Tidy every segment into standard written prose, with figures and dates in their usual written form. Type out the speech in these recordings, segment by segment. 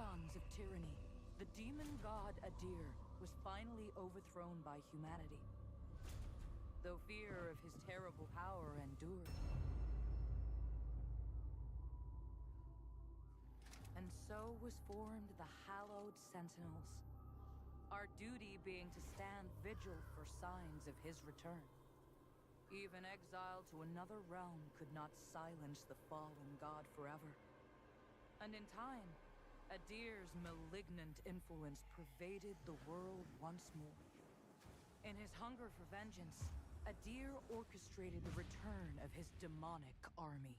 eons of tyranny, the demon god Adir was finally overthrown by humanity. Though fear of his terrible power endured. And so was formed the hallowed sentinels. Our duty being to stand vigil for signs of his return. Even exile to another realm could not silence the fallen god forever. And in time, Adir's malignant influence pervaded the world once more. In his hunger for vengeance, Adir orchestrated the return of his demonic army.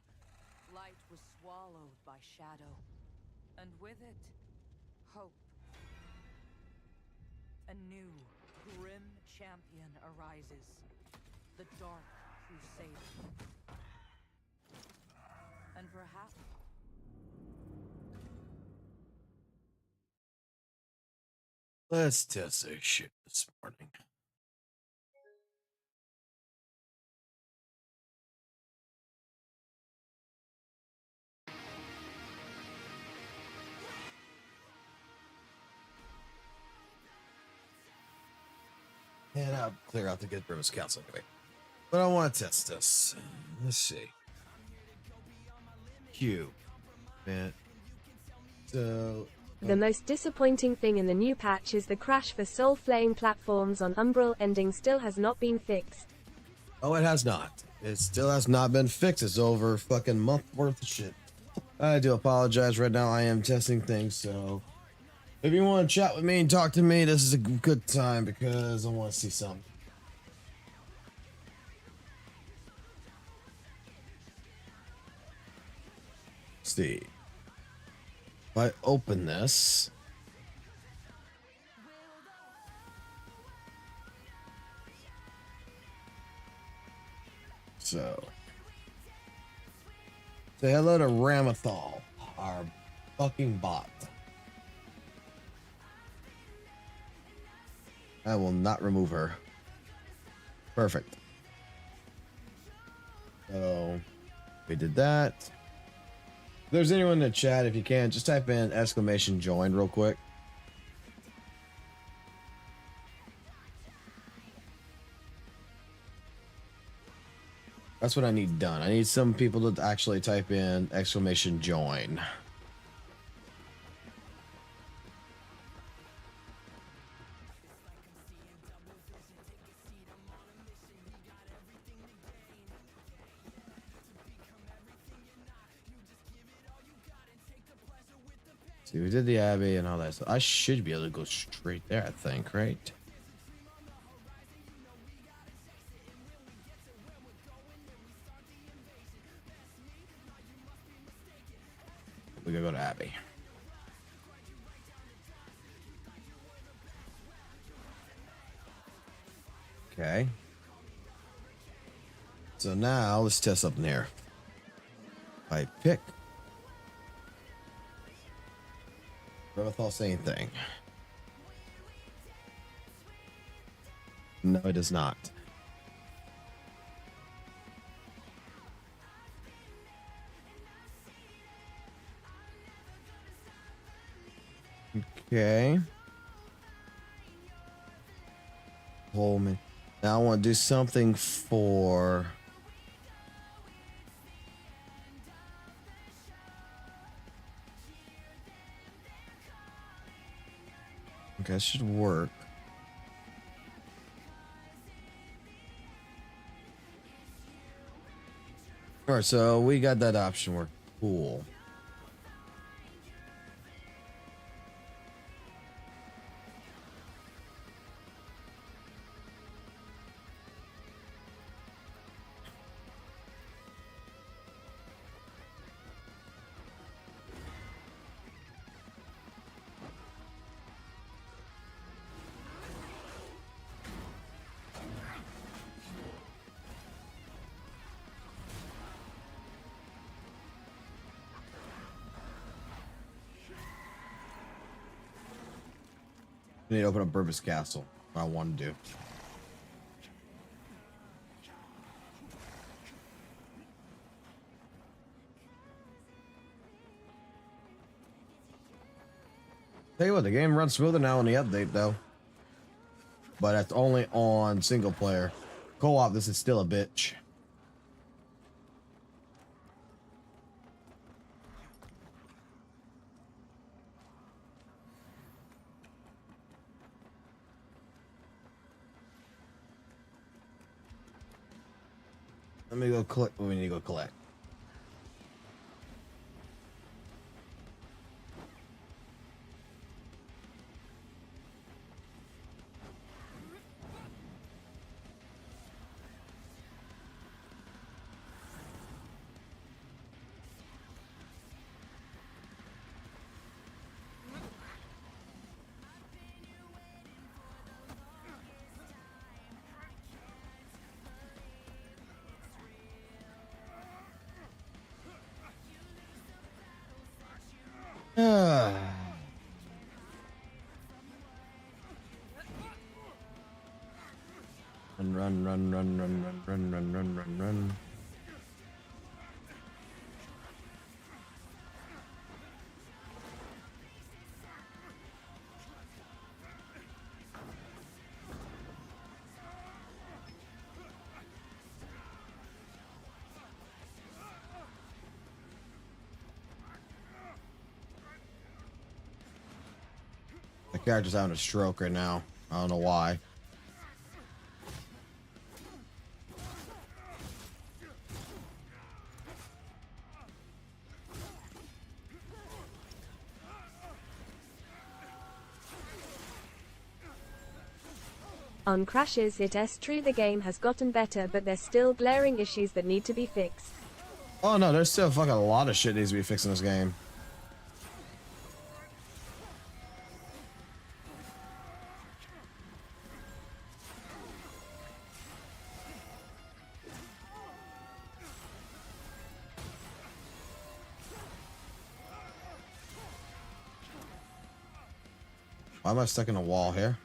Light was swallowed by shadow, and with it, hope. A new, grim champion arises. The Dark Crusader. And perhaps... Let's test this shit this morning. And I'll clear out the good purpose council anyway. But I want to test this. Let's see. Q. Man. So. The most disappointing thing in the new patch is the crash for soul-flaying platforms on Umbral ending still has not been fixed. Oh, it has not. It still has not been fixed. It's over fucking month worth of shit. I do apologize. Right now I am testing things, so if you want to chat with me and talk to me, this is a good time because I want to see something. See. If I open this. So. Say hello to Ramathal, our fucking bot. I will not remove her. Perfect. So, we did that. If there's anyone in the chat, if you can, just type in !join real quick. That's what I need done. I need some people to actually type in !join. See, we did the Abbey and all that stuff. I should be able to go straight there, I think, right? We gotta go to Abbey. Okay. So now let's test something here. I pick. Ramathal say anything? No, it does not. Okay. Holman. Now I want to do something for. Okay, that should work. All right, so we got that option work. Cool. I need to open up Burbus Castle. I want to do. Tell you what, the game runs smoother now in the update though. But that's only on single player. Co-op, this is still a bitch. Let me go collect what we need to go collect. Run. The character's having a stroke right now. I don't know why. On crashes, it's true the game has gotten better, but there's still glaring issues that need to be fixed. Oh no, there's still fucking a lot of shit needs to be fixed in this game. Why am I stuck in a wall here?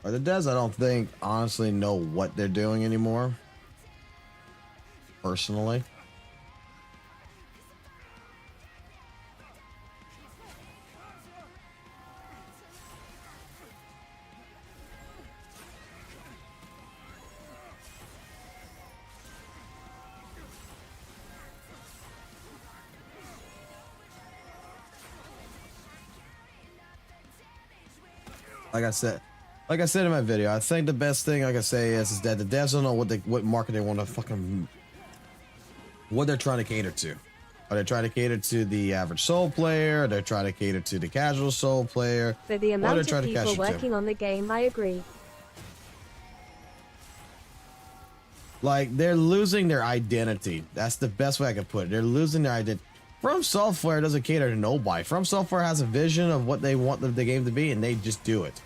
Or the devs, I don't think, honestly know what they're doing anymore. Personally. Like I said in my video, I think the best thing I can say is that the devs don't know what market they want to fucking, what they're trying to cater to. Are they trying to cater to the average Soul player? Are they trying to cater to the casual Soul player? For the amount of people working on the game, I agree. Like, they're losing their identity. That's the best way I could put it. They're losing their identity. From Software doesn't cater to nobody. From Software has a vision of what they want the game to be, and they just do it.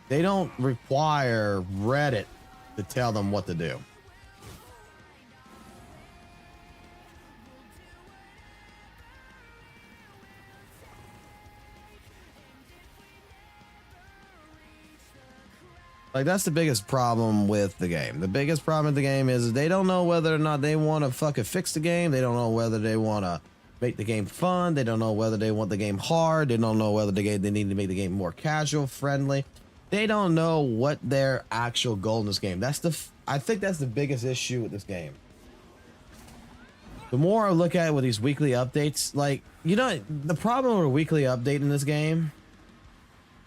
They don't require Reddit to tell them what to do. Like, that's the biggest problem with the game. The biggest problem with the game is they don't know whether or not they want to fucking fix the game. They don't know whether they want to make the game fun. They don't know whether they want the game hard. They don't know whether they need to make the game more casual, friendly. They don't know what their actual goal in this game. I think that's the biggest issue with this game. The more I look at it with these weekly updates, like, you know, the problem with a weekly update in this game,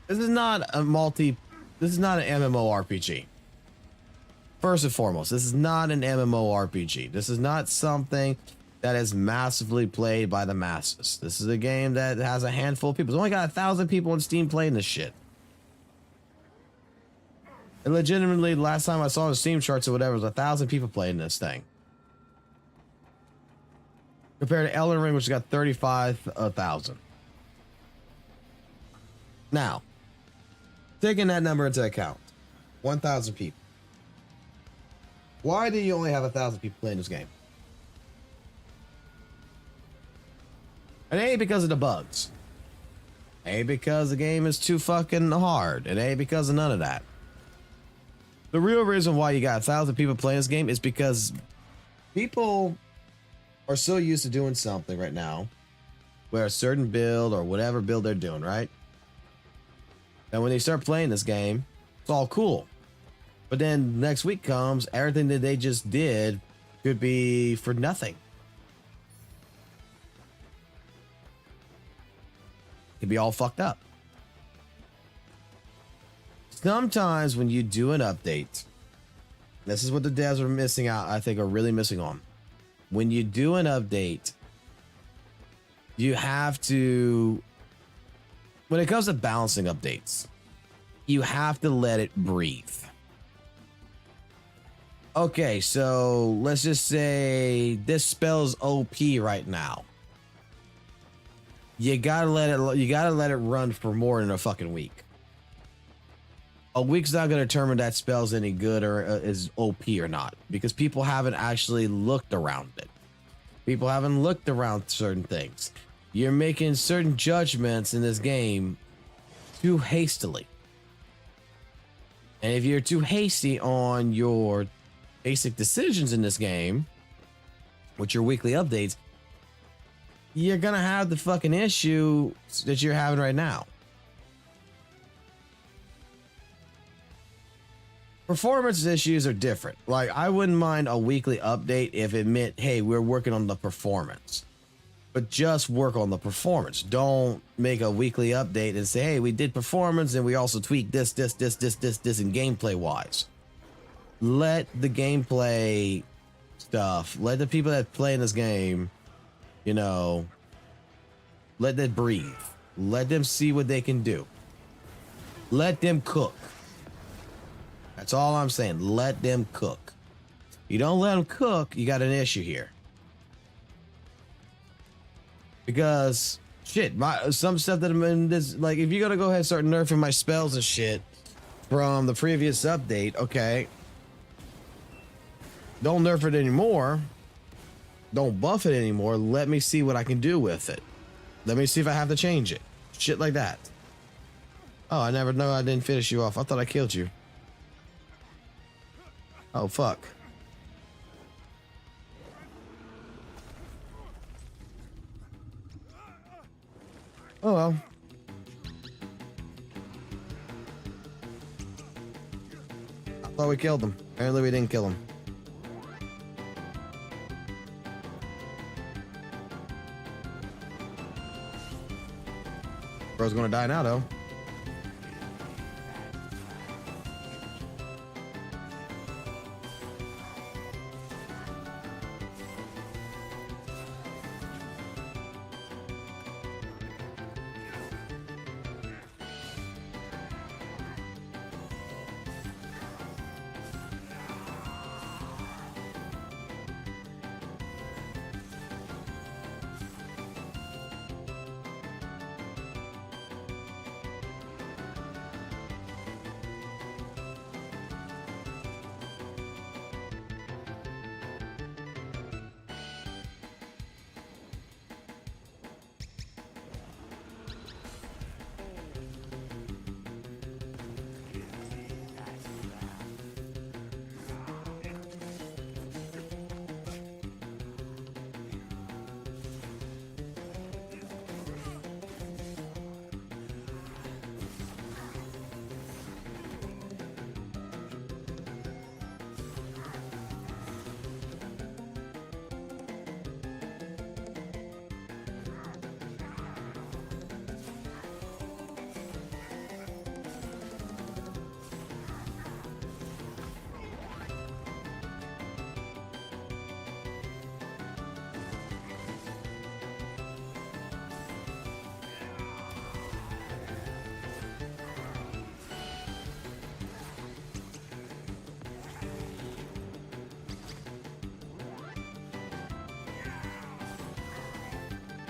this is not an MMORPG. First and foremost, this is not an MMORPG. This is not something that is massively played by the masses. This is a game that has a handful of people. It's only got 1,000 people on Steam playing this shit. And legitimately, last time I saw the Steam charts or whatever, it was 1,000 people playing this thing. Compared to Elden Ring, which got 35,000. Now, taking that number into account, 1,000 people. Why do you only have 1,000 people playing this game? It ain't because of the bugs. It ain't because the game is too fucking hard. It ain't because of none of that. The real reason why you got 1,000 people playing this game is because people are so used to doing something right now, where a certain build or whatever build they're doing, right? And when they start playing this game, it's all cool. But then next week comes, everything that they just did could be for nothing. Could be all fucked up. Sometimes when you do an update, this is what the devs are missing out, I think are really missing on. When you do an update, you have to, when it comes to balancing updates, you have to let it breathe. Okay, so let's just say this spell's OP right now. You gotta let it run for more than a fucking week. A week's not gonna determine that spell's any good or is OP or not, because people haven't actually looked around it. People haven't looked around certain things. You're making certain judgments in this game too hastily. And if you're too hasty on your basic decisions in this game, with your weekly updates, you're gonna have the fucking issue that you're having right now. Performance issues are different. Like, I wouldn't mind a weekly update if it meant, hey, we're working on the performance. But just work on the performance. Don't make a weekly update and say, hey, we did performance and we also tweaked this in gameplay wise. Let the gameplay stuff, let the people that play in this game, you know, let that breathe. Let them see what they can do. Let them cook. That's all I'm saying. Let them cook. You don't let them cook, you got an issue here. Because shit, some stuff that I'm in this, like, if you're gonna go ahead and start nerfing my spells and shit from the previous update, okay, don't nerf it anymore. Don't buff it anymore. Let me see what I can do with it. Let me see if I have to change it. Shit like that. Oh, I never know. I didn't finish you off. I thought I killed you. Oh, fuck. Oh, well. I thought we killed him. Apparently we didn't kill him. Bro's gonna die now, though.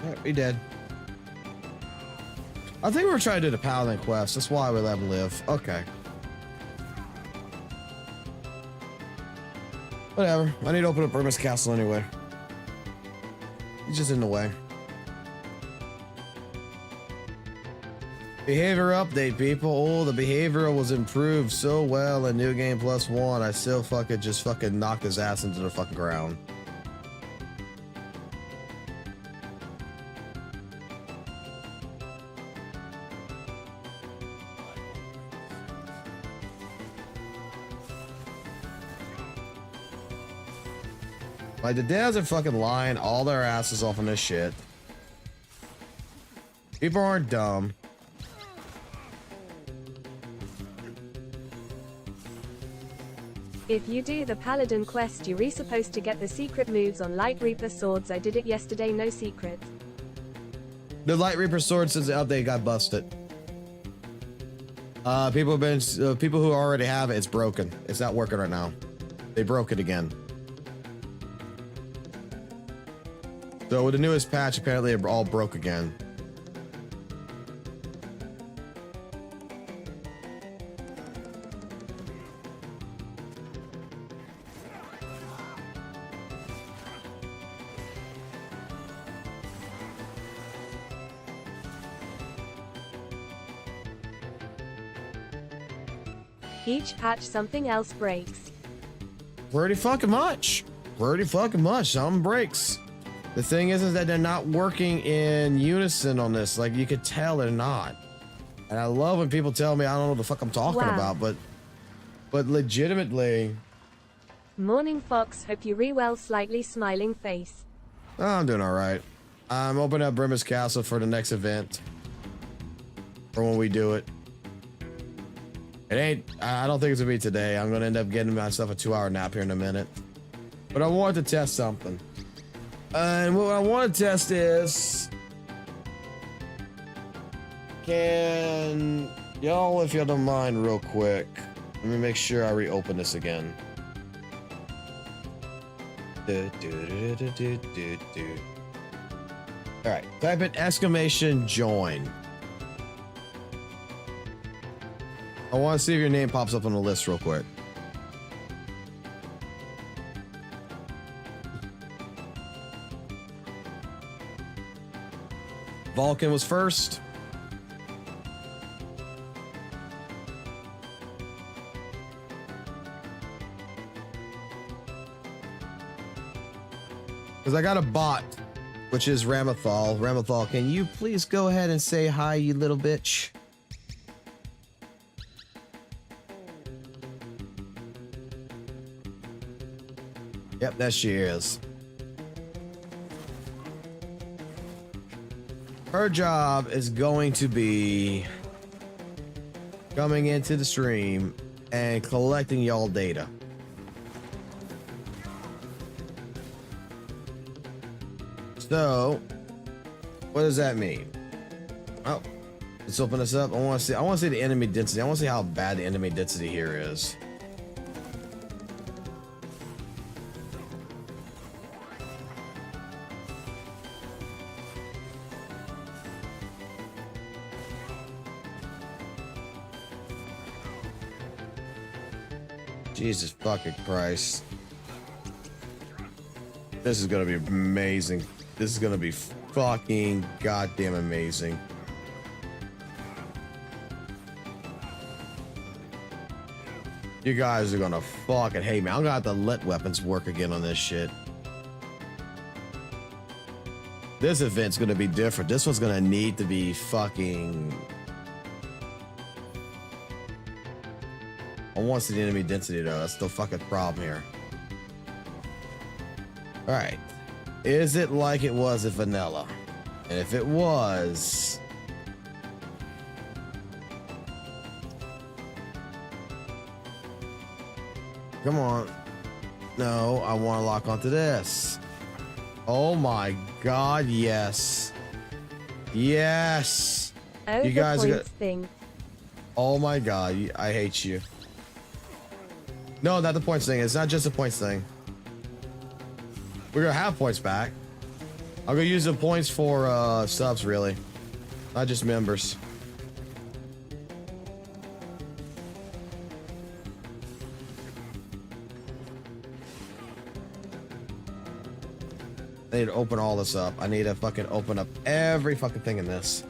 Alright, we dead. I think we were trying to do the Paladin quest. That's why we let him live. Okay. Whatever. I need to open up Burma's castle anyway. He's just in the way. Behavior update, people. Oh, the behavioral was improved so well in New Game Plus 1. I still just fucking knocked his ass into the fucking ground. Like, the devs are fucking lying all their asses off on this shit. People aren't dumb. If you do the Paladin quest, you're supposed to get the secret moves on Light Reaper swords. I did it yesterday, no secret. The Light Reaper sword since the update got busted. People who already have it, it's broken. It's not working right now. They broke it again. So with the newest patch, apparently it all broke again. Each patch something else breaks. Pretty fucking much. Pretty fucking much. Something breaks. The thing is that they're not working in unison on this. Like, you could tell they're not. And I love when people tell me I don't know what the fuck I'm talking about, but legitimately. Morning Fox, hope you re-well, slightly smiling face. Oh, I'm doing all right. I'm opening up Brimmer's Castle for the next event. For when we do it. It ain't, I don't think it's gonna be today. I'm gonna end up getting myself a 2-hour nap here in a minute. But I wanted to test something. And what I want to test is, can y'all, if y'all don't mind real quick, let me make sure I reopen this again. All right, type in exclamation join. I want to see if your name pops up on the list real quick. Vulcan was first. Because I got a bot, which is Ramathal. Ramathal, can you please go ahead and say hi, you little bitch? Yep, that she is. Her job is going to be coming into the stream and collecting y'all data. So, what does that mean? Oh, let's open this up. I want to see the enemy density. I want to see how bad the enemy density here is. Jesus fucking Christ. This is gonna be amazing. This is gonna be fucking goddamn amazing. You guys are gonna fucking hate me. I'm gonna have to let weapons work again on this shit. This event's gonna be different. This one's gonna need to be fucking... I want to see the enemy density though. That's the fucking problem here. Alright. Is it like it was in vanilla? And if it was... Come on. No, I want to lock onto this. Oh my god, yes. Yes. Oh, you guys the are points thing. Oh my god, I hate you. No, not the points thing. It's not just a points thing. We're gonna have points back. I'm gonna use the points for subs, really, not just members. I need to open all this up. I need to fucking open up every fucking thing in this.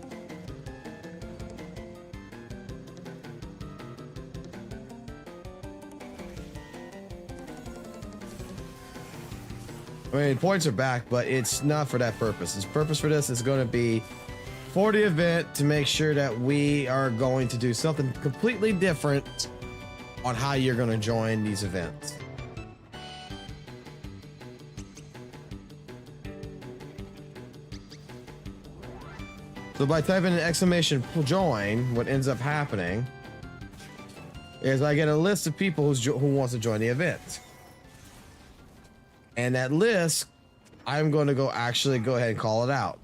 I mean, points are back, but it's not for that purpose. The purpose for this is going to be for the event to make sure that we are going to do something completely different on how you're going to join these events. So by typing an exclamation join, what ends up happening is I get a list of people who wants to join the event. And that list, I'm going to go ahead and call it out.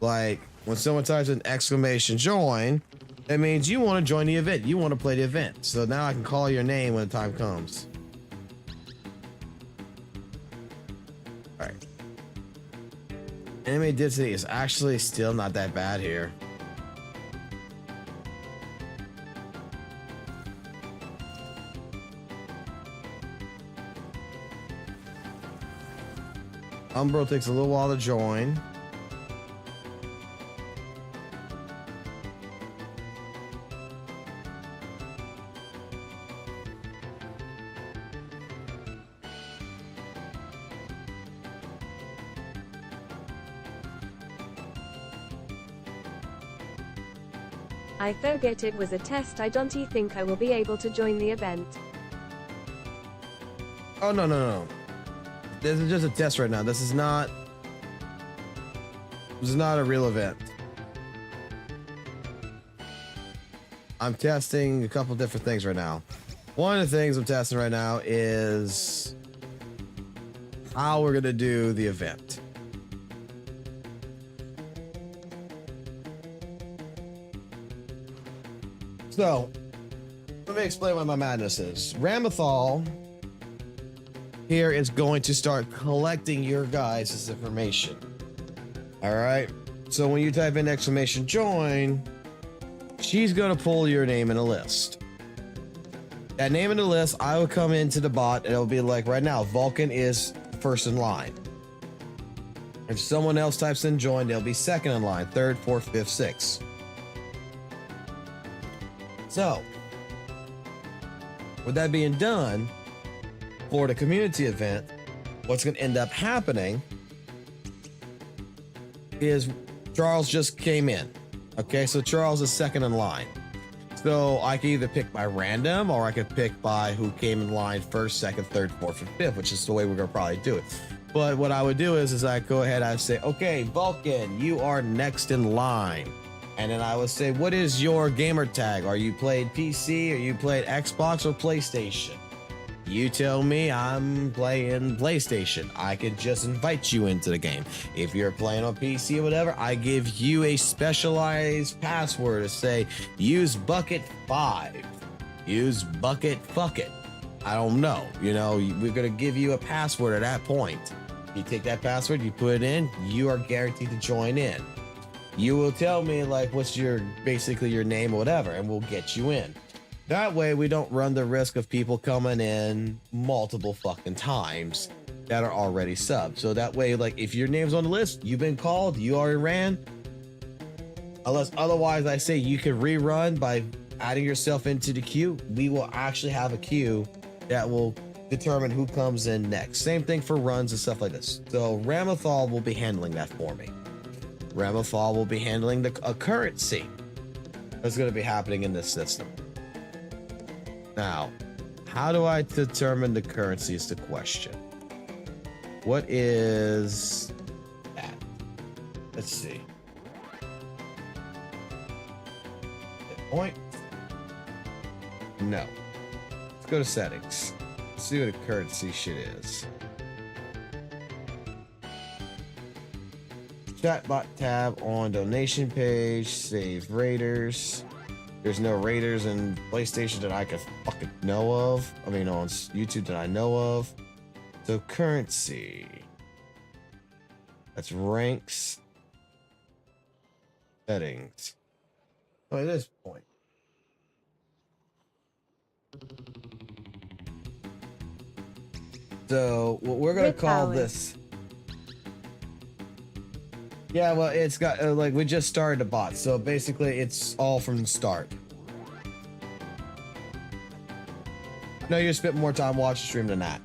Like when someone types an exclamation join, that means you want to join the event. You want to play the event. So now I can call your name when the time comes. All right. Enemy density is actually still not that bad here. Umbro takes a little while to join. I forget it was a test. I don't think I will be able to join the event. Oh, no. This is just a test right now. This is not a real event. I'm testing a couple different things right now. One of the things I'm testing right now is how we're going to do the event. So, let me explain what my madness is. Ramathal here is going to start collecting your guys' information. All right. So when you type in exclamation join, she's going to pull your name in a list. That name in the list, I will come into the bot and it'll be like right now, Vulcan is first in line. If someone else types in join, they'll be second in line, third, fourth, fifth, sixth. So, with that being done, for the community event, what's going to end up happening is Charles just came in. Okay, so Charles is second in line. So I can either pick by random or I could pick by who came in line first, second, third, fourth, and fifth, which is the way we're going to probably do it. But what I would do is I go ahead, I say, okay, Vulcan, you are next in line. And then I would say, what is your gamer tag? Are you played PC? Are you played Xbox or PlayStation? You tell me. I'm playing PlayStation. I can just invite you into the game. If you're playing on PC or whatever, I give you a specialized password to say, use bucket 5. Use bucket fuck it. I don't know. You know, we're going to give you a password at that point. You take that password, you put it in, you are guaranteed to join in. You will tell me like what's basically your name or whatever, and we'll get you in. That way we don't run the risk of people coming in multiple fucking times that are already subbed. So that way, like if your name's on the list, you've been called, you already ran. Unless otherwise I say you can rerun by adding yourself into the queue, we will actually have a queue that will determine who comes in next. Same thing for runs and stuff like this. So Ramathal will be handling that for me. Ramathal will be handling the currency that's going to be happening in this system. Now, how do I determine the currency is the question. What is that? Let's see. Point? No. Let's go to settings. Let's see what a currency shit is. Chatbot tab on donation page, save raiders. There's no raiders in PlayStation that I could fucking know of. I mean, on YouTube that I know of. So currency. That's ranks. Settings. Oh, it is point. So what we're gonna call this. Yeah, well, it's got like we just started the bot, so basically it's all from the start. No, you spent more time watching stream than that.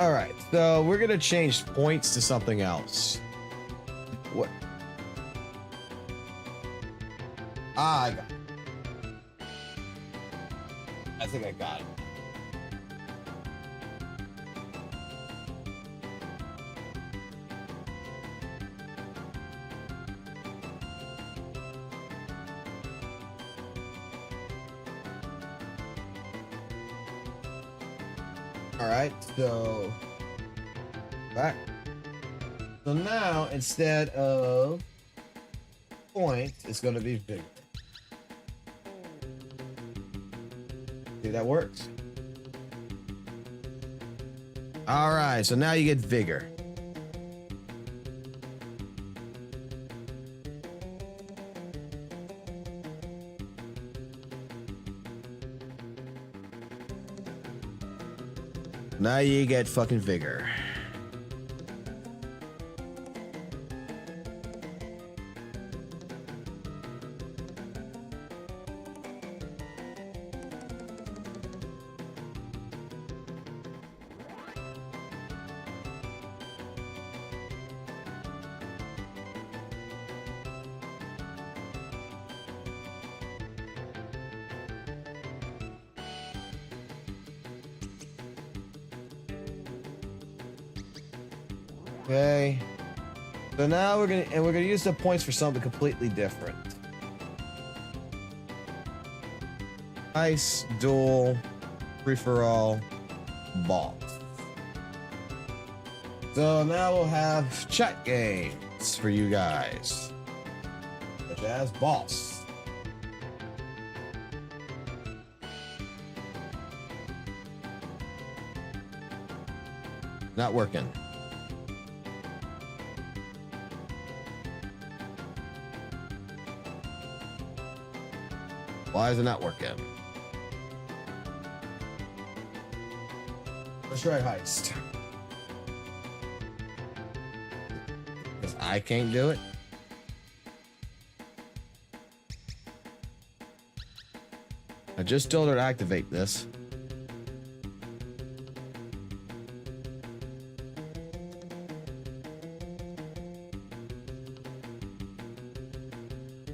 All right, so we're gonna change points to something else. What? I got it. I think I got it. All right, so back. So now instead of points, it's going to be vigor. See, that works. All right, so now you get vigor. Now you get fucking vigor. Okay. So now we're gonna use the points for something completely different. Ice, duel, free-for-all, boss. So now we'll have chat games for you guys. Such as boss. Not working. Why is it not working? Let's try heist. Because I can't do it. I just told her to activate this.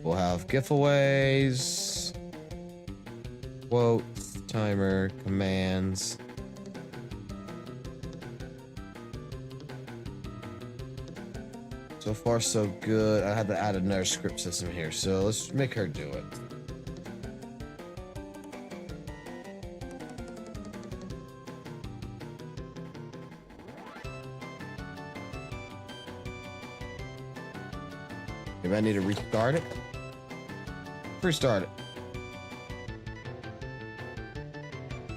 We'll have giveaways. Quotes, timer, commands. So far, so good. I had to add another script system here, so let's make her do it. Maybe I need to restart it. Restart it.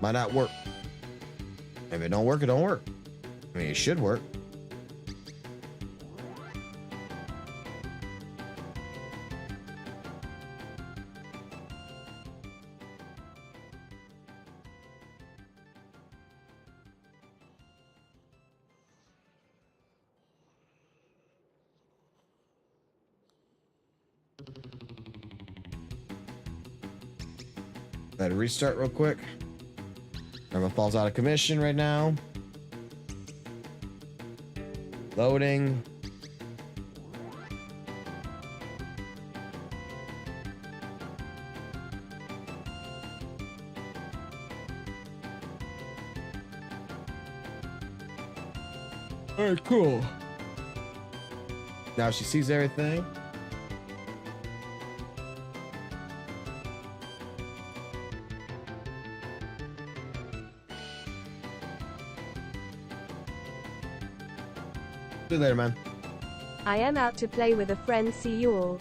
Might not work. If it don't work, it don't work. I mean, it should work. Better restart real quick. Everyone falls out of commission right now. Loading. All right, cool. Now she sees everything. See you later, man. I am out to play with a friend. See you all.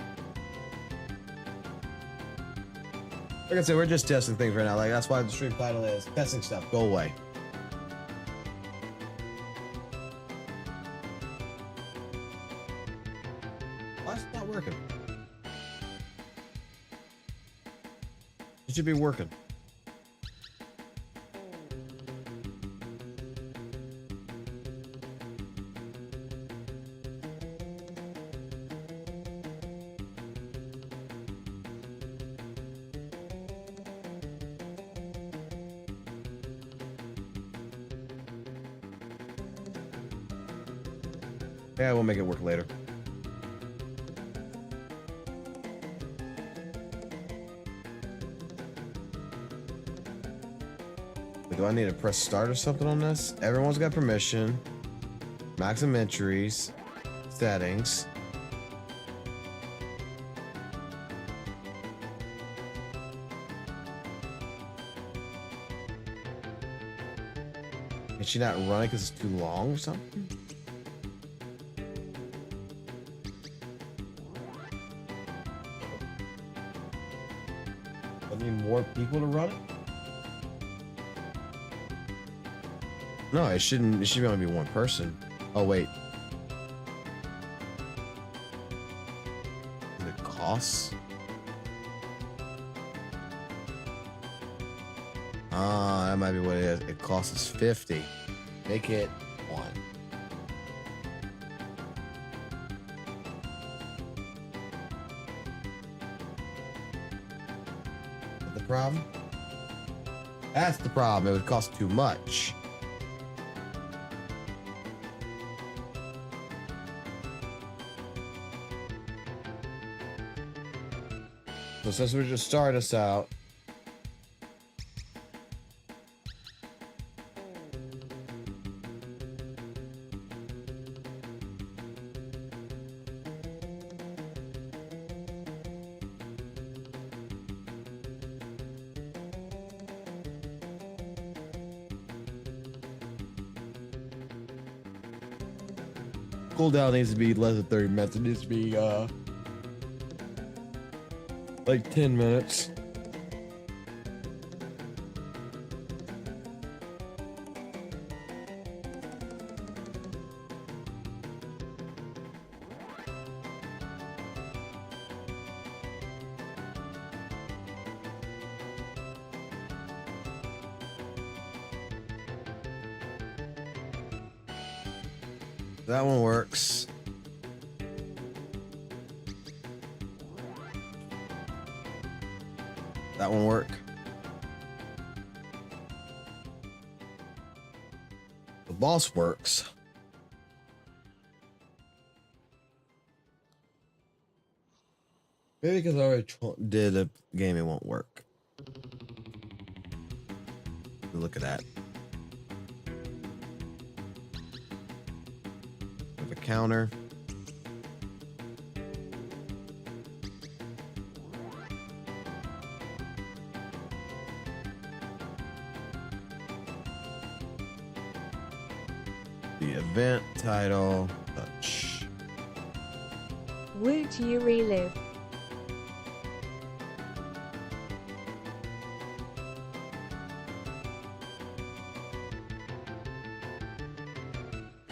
Like I said, we're just testing things right now. Like, that's why the stream title is testing stuff. Go away. Why is it not working? It should be working. Yeah, we'll make it work later. Do I need to press start or something on this? Everyone's got permission. Maximum entries. Settings. Is she not running because it's too long or something? I need more people to run it? No, it shouldn't. It should only be one person. Oh, wait. The costs? Ah, that might be what it is. It costs us 50. Make it 1. Is that the problem? That's the problem. It would cost too much. So since we just started us out, cooldown needs to be less than 30 minutes. It needs to be like 10 minutes. That one works. That one work. The boss works. Maybe because I already did a game, it won't work. Look at that. Have a counter. The event title. Touch. Woot you relive.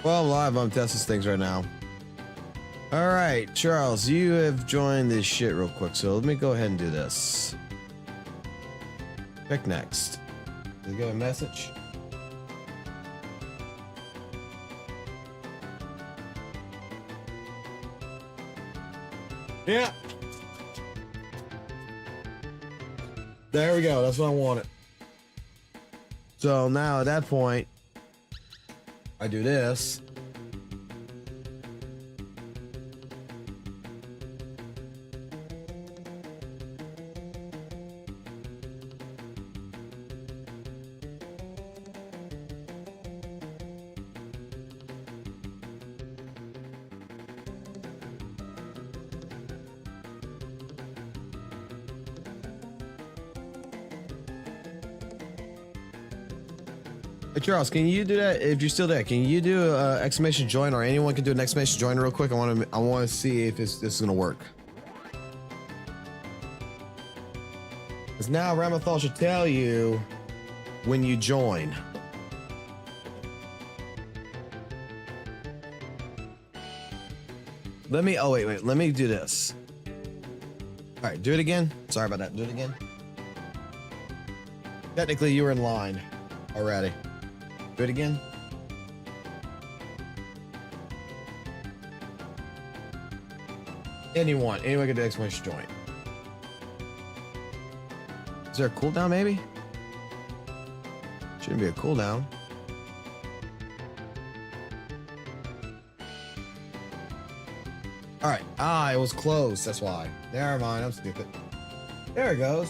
Well, I'm live. I'm testing things right now. All right, Charles, you have joined this shit real quick, so let me go ahead and do this. Pick next. Did you get a message? Yeah. There we go. That's what I wanted. So now at that point, I do this. Hey Charles, can you do that if you're still there? Can you do exclamation join, or anyone can do an exclamation join real quick? I want to see if this is gonna work. Because now Ramathal should tell you when you join. Let me. Oh wait. Let me do this. All right, do it again. Sorry about that. Do it again. Technically, you were in line already. Do it again. Anyone can do exclamation join. Is there a cooldown maybe? Shouldn't be a cooldown. All right. Ah, it was closed. That's why. Never mind. I'm stupid. There it goes.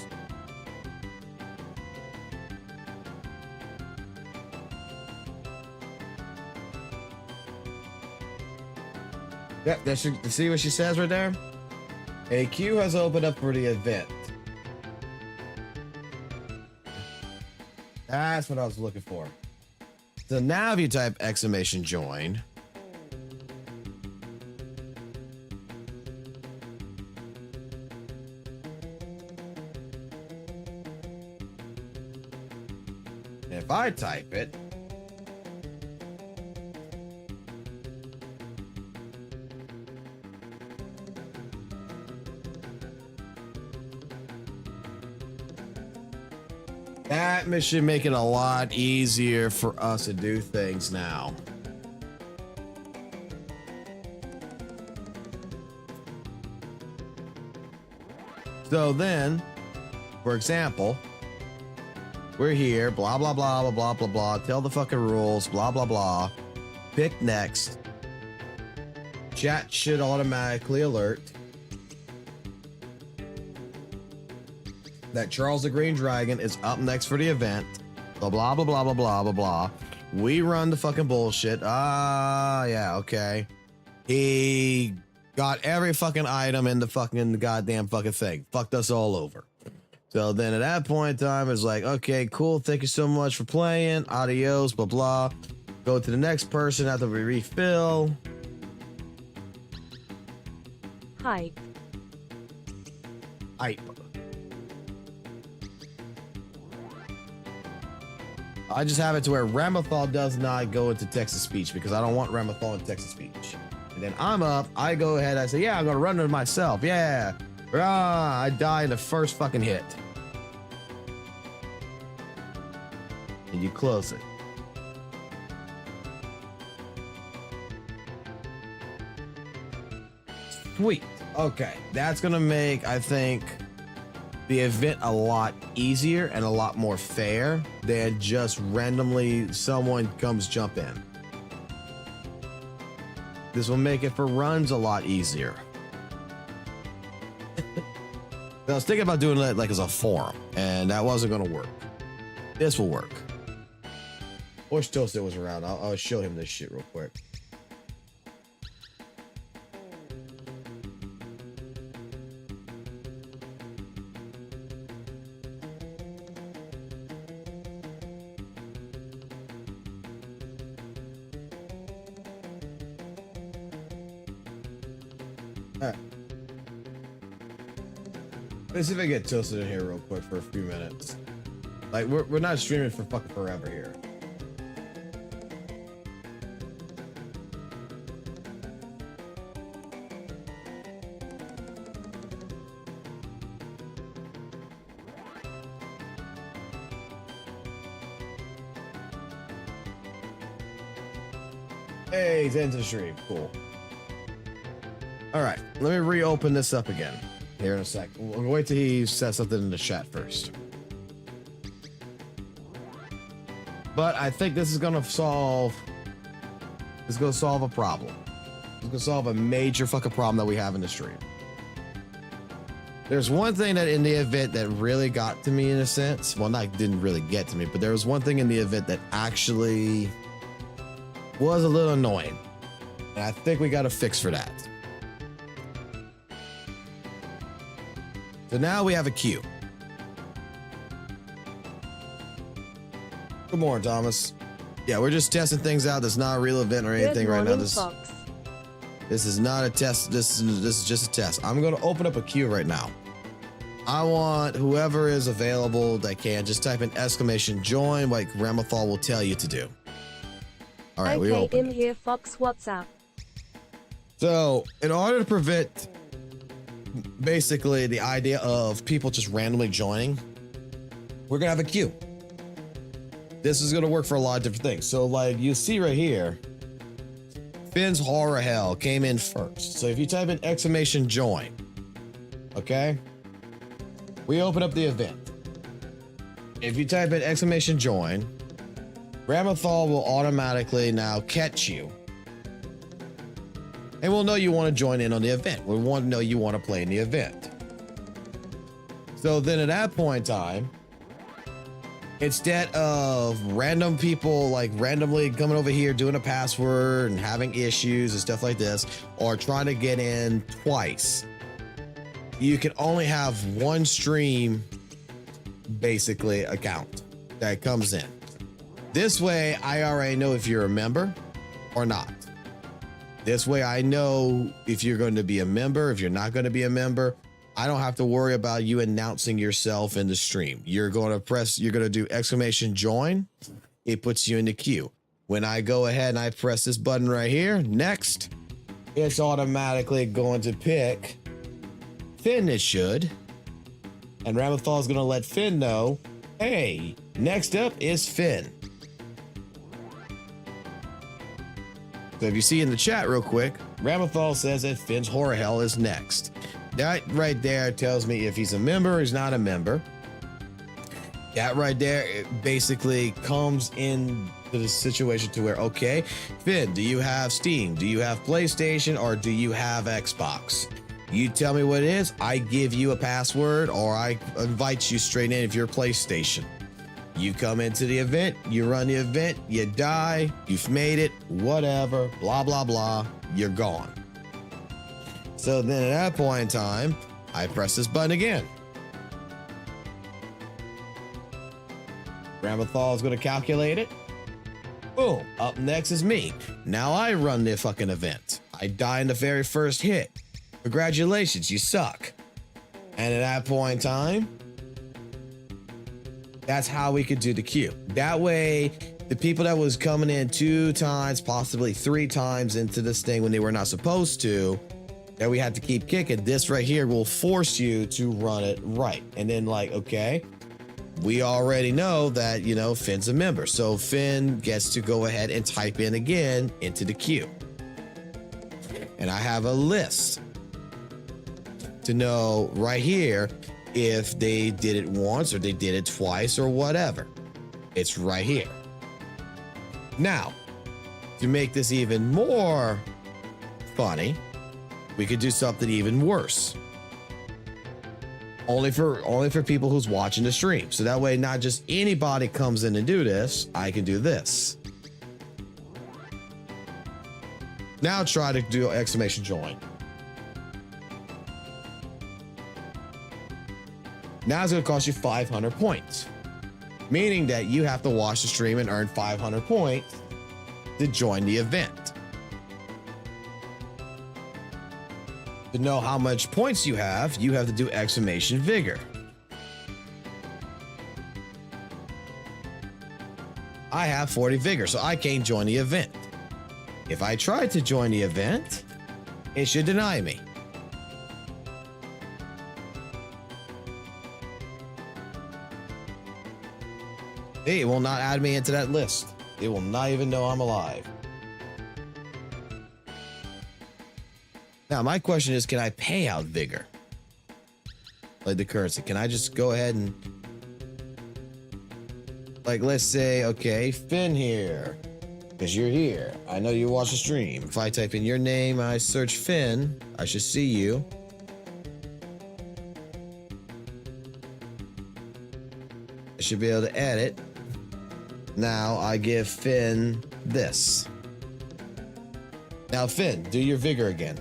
Yep, that should see what she says right there. A queue has opened up for the event. That's what I was looking for. So now if you type exclamation join, if I type it, that should make it a lot easier for us to do things now. So then, for example, we're here, blah, blah, blah, blah, blah, blah, blah, tell the fucking rules, blah, blah, blah, pick next. Chat should automatically alert that Charles the Green Dragon is up next for the event. Blah, blah, blah, blah, blah, blah, blah, blah. We run the fucking bullshit. Ah, yeah, okay. He got every fucking item in the fucking goddamn fucking thing. Fucked us all over. So then at that point in time, it's like, okay, cool. Thank you so much for playing. Adios, blah, blah. Go to the next person after we refill. Hype. Hype. I just have it to where Ramathal does not go into text-to-speech because I don't want Ramathal in text-to-speech. And then I'm up, I go ahead, I say, yeah, I'm gonna run it myself. Yeah. Ah, I die in the first fucking hit. And you close it. Sweet. Okay, that's gonna make, I think, the event a lot easier and a lot more fair than just randomly someone comes jump in. This will make it for runs a lot easier. I was thinking about doing it like as a forum, and that wasn't going to work. This will work. Wish Toasted was around. I'll show him this shit real quick. Let's see if I get Toasted in here real quick for a few minutes. Like, we're not streaming for fucking forever here. Hey, he's into the stream. Cool. All right, let me reopen this up again. Here in a sec. We'll wait till he says something in the chat first. But I think this is gonna solve. It's gonna solve a problem. It's gonna solve a major fucking problem that we have in the stream. There's one thing that in the event that really got to me in a sense. Well, not didn't really get to me, but there was one thing in the event that actually was a little annoying. And I think we got a fix for that. So now we have a queue. Good morning, Thomas. Yeah, we're just testing things out. That's not a real event or anything right now. This is not a test. This is just a test. I'm going to open up a queue right now. I want whoever is available that can just type in exclamation join like Ramathal will tell you to do. All right, we open. Okay, here, Fox, what's up? So, in order to prevent basically the idea of people just randomly joining, we're gonna have a queue. This is gonna work for a lot of different things. So like you see right here, Finni'sHorrorhell came in first. So if you type in exclamation join, okay, we open up the event. If you type in exclamation join, Ramathal will automatically now catch you. And we'll know you want to join in on the event. We want to know you want to play in the event. So then at that point in time, instead of random people like randomly coming over here doing a password and having issues and stuff like this, or trying to get in twice, you can only have one stream basically account that comes in. This way, I already know if you're a member or not. This way, I know if you're going to be a member, if you're not going to be a member. I don't have to worry about you announcing yourself in the stream. You're going to do exclamation join. It puts you in the queue. When I go ahead and I press this button right here, next, it's automatically going to pick Finn, it should. And Ramathal is going to let Finn know, hey, next up is Finn. So if you see in the chat real quick, Ramathal says that Finni'sHorrorhell is next. That right there tells me if he's a member or he's not a member. That right there, it basically comes into the situation to where, okay, Finn, do you have Steam? Do you have PlayStation? Or do you have Xbox? You tell me what it is, I give you a password, or I invite you straight in if you're PlayStation. You come into the event, you run the event, you die, you've made it, whatever, blah, blah, blah, you're gone. So then at that point in time, I press this button again. Ramathal is going to calculate it. Boom, up next is me. Now I run the fucking event. I die in the very first hit. Congratulations, you suck. And at that point in time, that's how we could do the queue. That way, the people that was coming in 2 times, possibly 3 times into this thing when they were not supposed to, that we had to keep kicking, this right here will force you to run it right. And then like, okay, we already know that, you know, Finn's a member. So Finn gets to go ahead and type in again into the queue. And I have a list to know right here if they did it once or they did it twice or whatever. It's right here. Now, to make this even more funny, we could do something even worse. Only for people who's watching the stream. So that way, not just anybody comes in and do this, I can do this. Now try to do exclamation join. Now it's going to cost you 500 points, meaning that you have to watch the stream and earn 500 points to join the event. To know how much points you have to do exclamation vigor. I have 40 vigor, so I can't join the event. If I try to join the event, it should deny me. It will not add me into that list. It will not even know I'm alive. Now, my question is, can I pay out vigor? Like the currency. Can I just go ahead and... Like, let's say, okay, Finn here. Because you're here. I know you watch the stream. If I type in your name, I search Finn, I should see you. I should be able to edit. Now I give Finn this. Now, Finn, do your vigor again.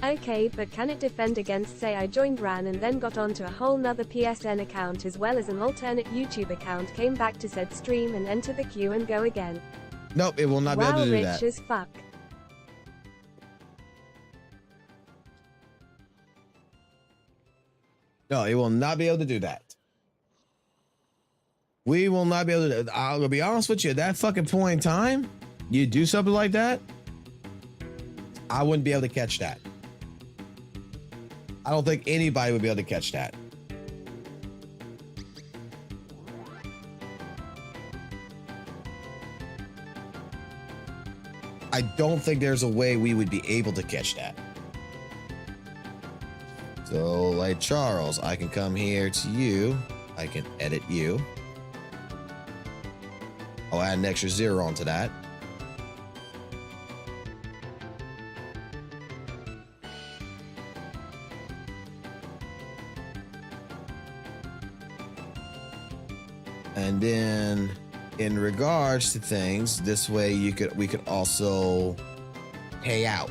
Okay, but can it defend against, say I joined RAN and then got onto a whole nother PSN account as well as an alternate YouTube account, came back to said stream and enter the queue and go again? Nope, it will not be able to do that. Wow, rich as fuck. No, it will not be able to do that. We will not be able to. I'll be honest with you. At that fucking point in time, you do something like that, I wouldn't be able to catch that. I don't think anybody would be able to catch that. I don't think there's a way we would be able to catch that. So, like Charles, I can come here to you. I can edit you. I'll add an extra 0 onto that. And then in regards to things, this way we could also pay out.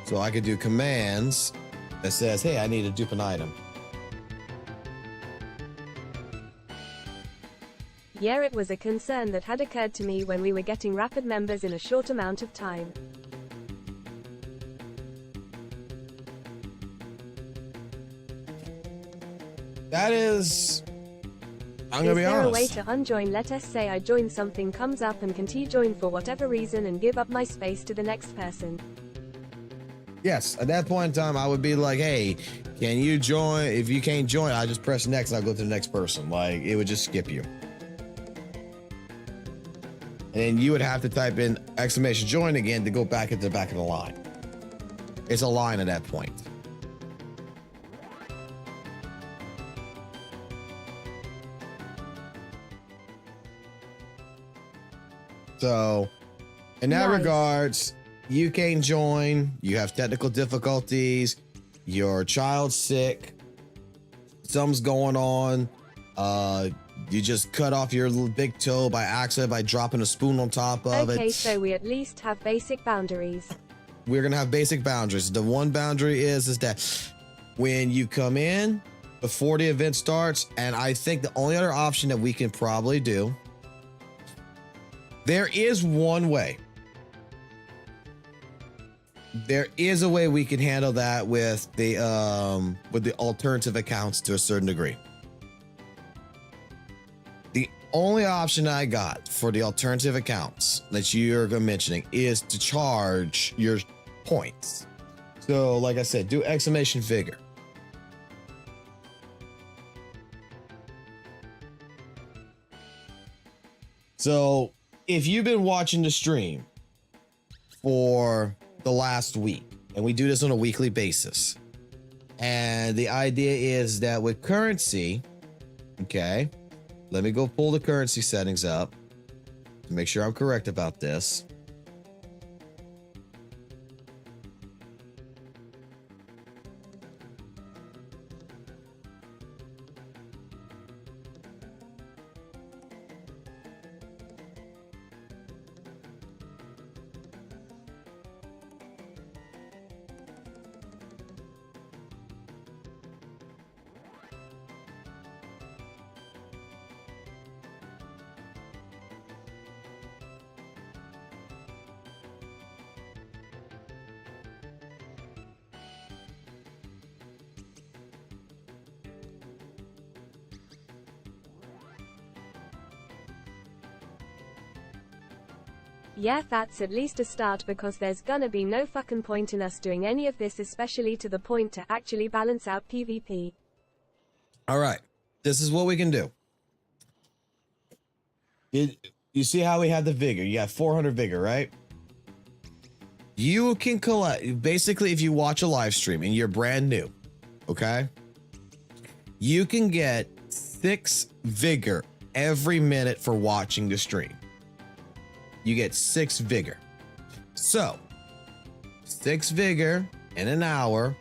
So I could do commands that says, hey, I need to dupe an item. Yeah, it was a concern that had occurred to me when we were getting rapid members in a short amount of time. That is, I'm gonna be honest. Is there a way to unjoin? Let us say I join, something comes up and can join for whatever reason and give up my space to the next person. Yes, at that point in time, I would be like, hey, can you join? If you can't join, I just press next and I'll go to the next person. Like, it would just skip you. And then you would have to type in exclamation join again to go back at the back of the line. It's a line at that point. So, in that regards, you can't join, you have technical difficulties, your child's sick, something's going on, you just cut off your little big toe by accident by dropping a spoon on top of it. Okay, so we at least have basic boundaries. We're gonna have basic boundaries. The one boundary is that when you come in before the event starts, and I think the only other option that we can probably do, there is one way. There is a way we can handle that with the alternative accounts to a certain degree. The only option I got for the alternative accounts that you're mentioning is to charge your points. So, like I said, do exclamation figure. So, if you've been watching the stream for the last week, and we do this on a weekly basis, and the idea is that with currency, okay, let me go pull the currency settings up to make sure I'm correct about this. Yeah, that's at least a start, because there's gonna be no fucking point in us doing any of this, especially to the point to actually balance out PvP. All right, this is what we can do. You see how we have the vigor? You got 400 vigor, right? You can collect, basically, if you watch a live stream and you're brand new, okay? You can get 6 vigor every minute for watching the stream. You get 6 vigor. So, 6 vigor in an hour.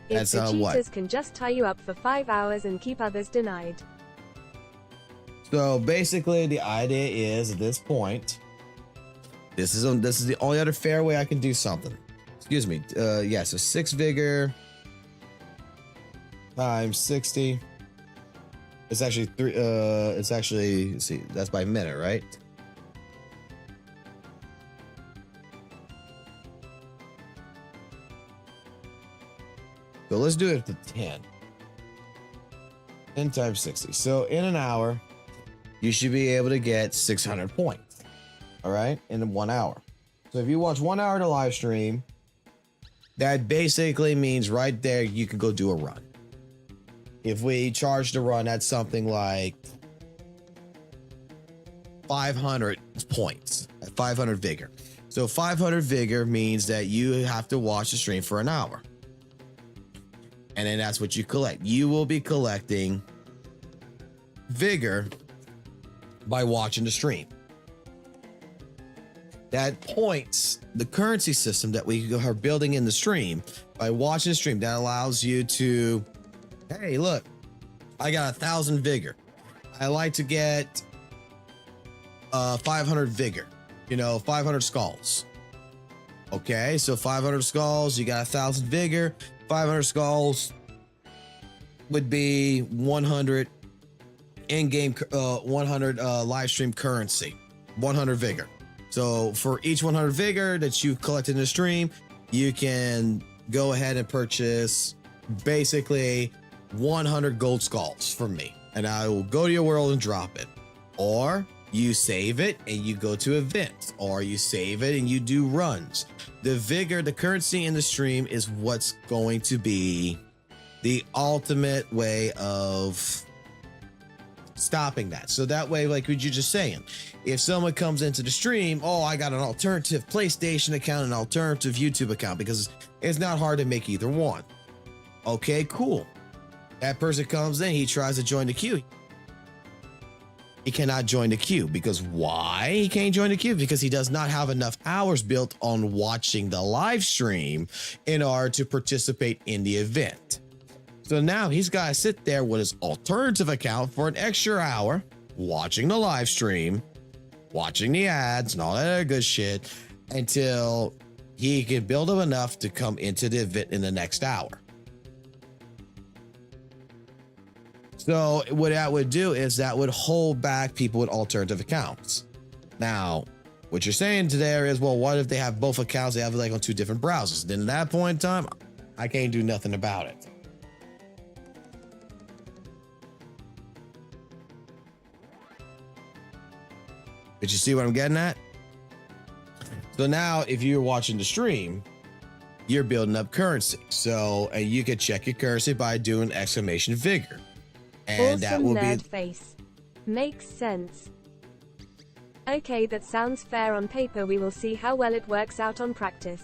If That's the cheaters what? can just tie you up for 5 hours and keep others denied. So basically, the idea is at this point, this is the only other fair way I can do something. Excuse me. Yeah. So 6 vigor times 60. It's actually 3. It's actually, let's see, that's by minute, right? So let's do it to 10. 10 times 60. So in an hour, you should be able to get 600 points. All right, in 1 hour. So if you watch 1 hour to live stream, that basically means right there you can go do a run. If we charge the run, that's something like 500 points, 500 vigor. So 500 vigor means that you have to watch the stream for an hour. And then that's what you collect. You will be collecting vigor by watching the stream. That points the currency system that we are building in the stream by watching the stream. That allows you to, hey, look, I got 1,000 vigor. I like to get 500 vigor, 500 skulls. Okay, so 500 skulls, you got 1,000 vigor. 500 skulls would be 100 in-game, 100 live stream currency, 100 vigor. So for each 100 vigor that you collected in the stream, you can go ahead and purchase basically 100 gold skulls from me, and I will go to your world and drop it. Or you save it and you go to events, or you save it and you do runs. The vigor, the currency in the stream is what's going to be the ultimate way of stopping that. So that way, like what you're just saying, if someone comes into the stream, oh, I got an alternative PlayStation account, an alternative YouTube account, because it's not hard to make either one. Okay, cool. That person comes in, he tries to join the queue. He cannot join the queue because why? He can't join the queue because he does not have enough hours built on watching the live stream in order to participate in the event. So now he's got to sit there with his alternative account for an extra hour, watching the live stream, watching the ads and all that other good shit until he can build up enough to come into the event in the next hour. So what that would do is that would hold back people with alternative accounts. Now, what you're saying today is, well, what if they have both accounts? They have like on two different browsers. Then at that point in time, I can't do nothing about it. But you see what I'm getting at? So now if you're watching the stream, you're building up currency. So, and you can check your currency by doing exclamation vigor. And awesome, that will nerd be face. Makes sense. Okay, that sounds fair on paper. We will see how well it works out on practice.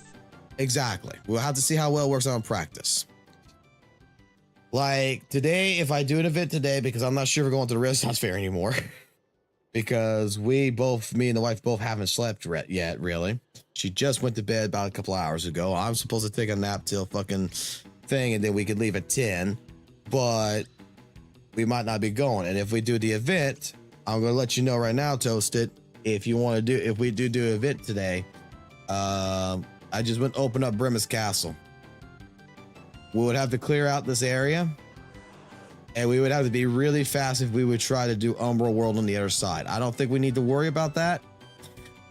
exactly. We'll have to see how well it works out in practice. Like today, if I do an event today, because I'm not sure we're going to the Renaissance Fair anymore, because me and the wife both haven't slept yet, really. She just went to bed about a couple hours ago. I'm supposed to take a nap till fucking thing, and then we could leave at 10, but we might not be going. And if we do the event, I'm going to let you know right now, Toasted, if we do an event today, I just went to open up Brimmis Castle. We would have to clear out this area, and we would have to be really fast if we would try to do Umbral World on the other side. I don't think we need to worry about that.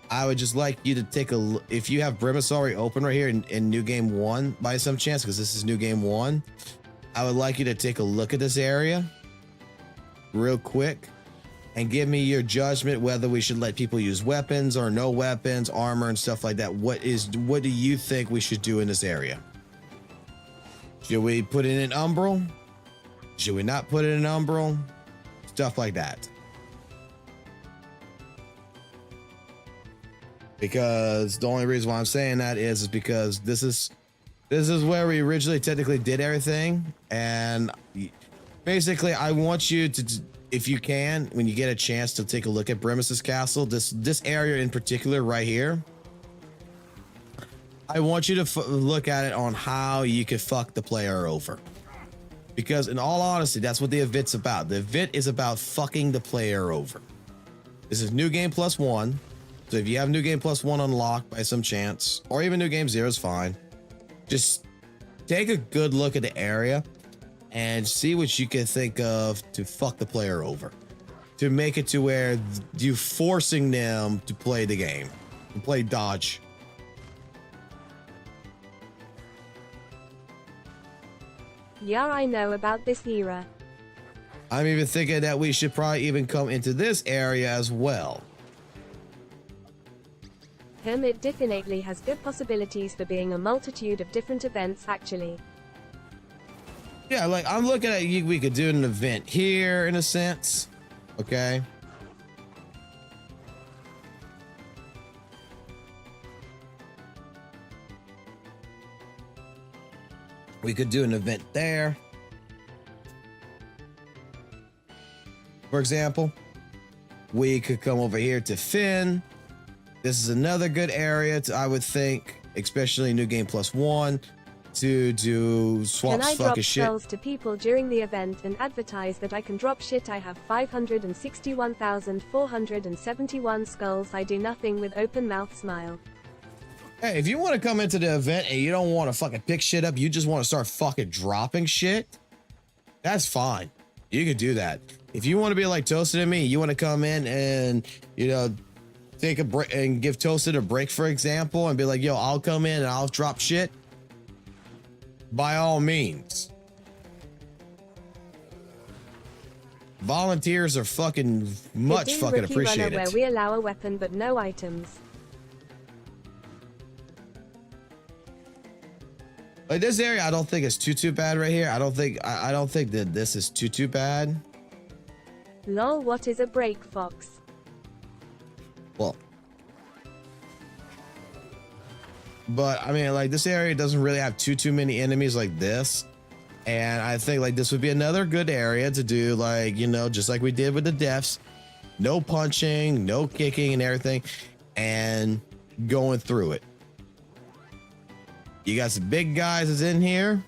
I would just like you to take a look. If you have Brimmis already open right here in New Game 1 by some chance, because this is New Game 1, I would like you to take a look at this area real quick and give me your judgment whether we should let people use weapons or no weapons, armor and stuff like that. What do you think we should do in this area? Should we put it in Umbral? Should we not put it in Umbral? Stuff like that. Because the only reason why I'm saying that is because this is where we originally technically did everything, and basically I want you to, if you can, when you get a chance, to take a look at Brimmis's Castle, this area in particular right here. I want you to look at it on how you could fuck the player over. Because in all honesty, that's what the event's about. The event is about fucking the player over. This is New Game Plus 1. So if you have New Game Plus 1 unlocked by some chance, or even New Game 0 is fine, just take a good look at the area and see what you can think of to fuck the player over. To make it to where you're forcing them to play the game, to play dodge. Yeah, I know about this era. I'm even thinking that we should probably even come into this area as well. It definitely has good possibilities for being a multitude of different events, actually. Yeah, like I'm looking at we could do an event here in a sense. Okay. We could do an event there. For example, we could come over here to Finn. This is another good area to, I would think, especially New Game Plus 1, to do swap Can I fucking drop shit. spells to people during the event and advertise that I can drop shit? I have 561,471 skulls. I do nothing with open mouth smile. Hey, if you want to come into the event and you don't want to fucking pick shit up, you just want to start fucking dropping shit, that's fine. You could do that. If you want to be like Toasted and me, you want to come in and, you know, take a break and give Toasted a break, for example, and be like, yo, I'll come in and I'll drop shit. By all means. Volunteers are fucking much fucking appreciated. Where we allow a weapon but no items. Like this area, I don't think it's too bad right here. I don't think that this is too bad. Lol, what is a break, Fox? Well, but I mean, like this area doesn't really have too many enemies like this, and I think like this would be another good area to do, like, you know, just like we did with the deaths, no punching, no kicking and everything, and going through it. You got some big guys that's in here.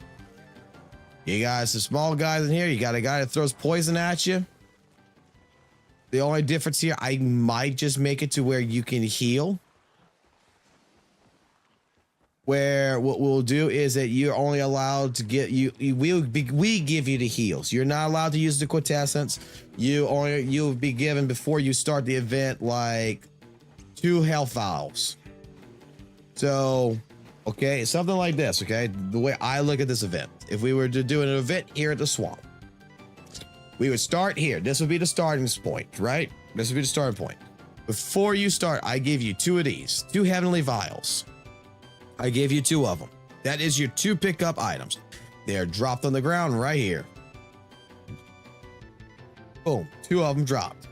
You got some small guys in here. You got a guy that throws poison at you. The only difference here, I might just make it to where you can heal. Where what we'll do is that you're only allowed to get we give you the heals. You're not allowed to use the quintessence. You'll be given before you start the event like 2 health vials. So, okay, something like this, okay? The way I look at this event, if we were to do an event here at the swamp, we would start here. This would be the starting point, right? This would be the starting point. Before you start, I give you 2 of these, 2 heavenly vials. I gave you 2 of them. That is your 2 pickup items. They're dropped on the ground right here. Boom, 2 of them dropped.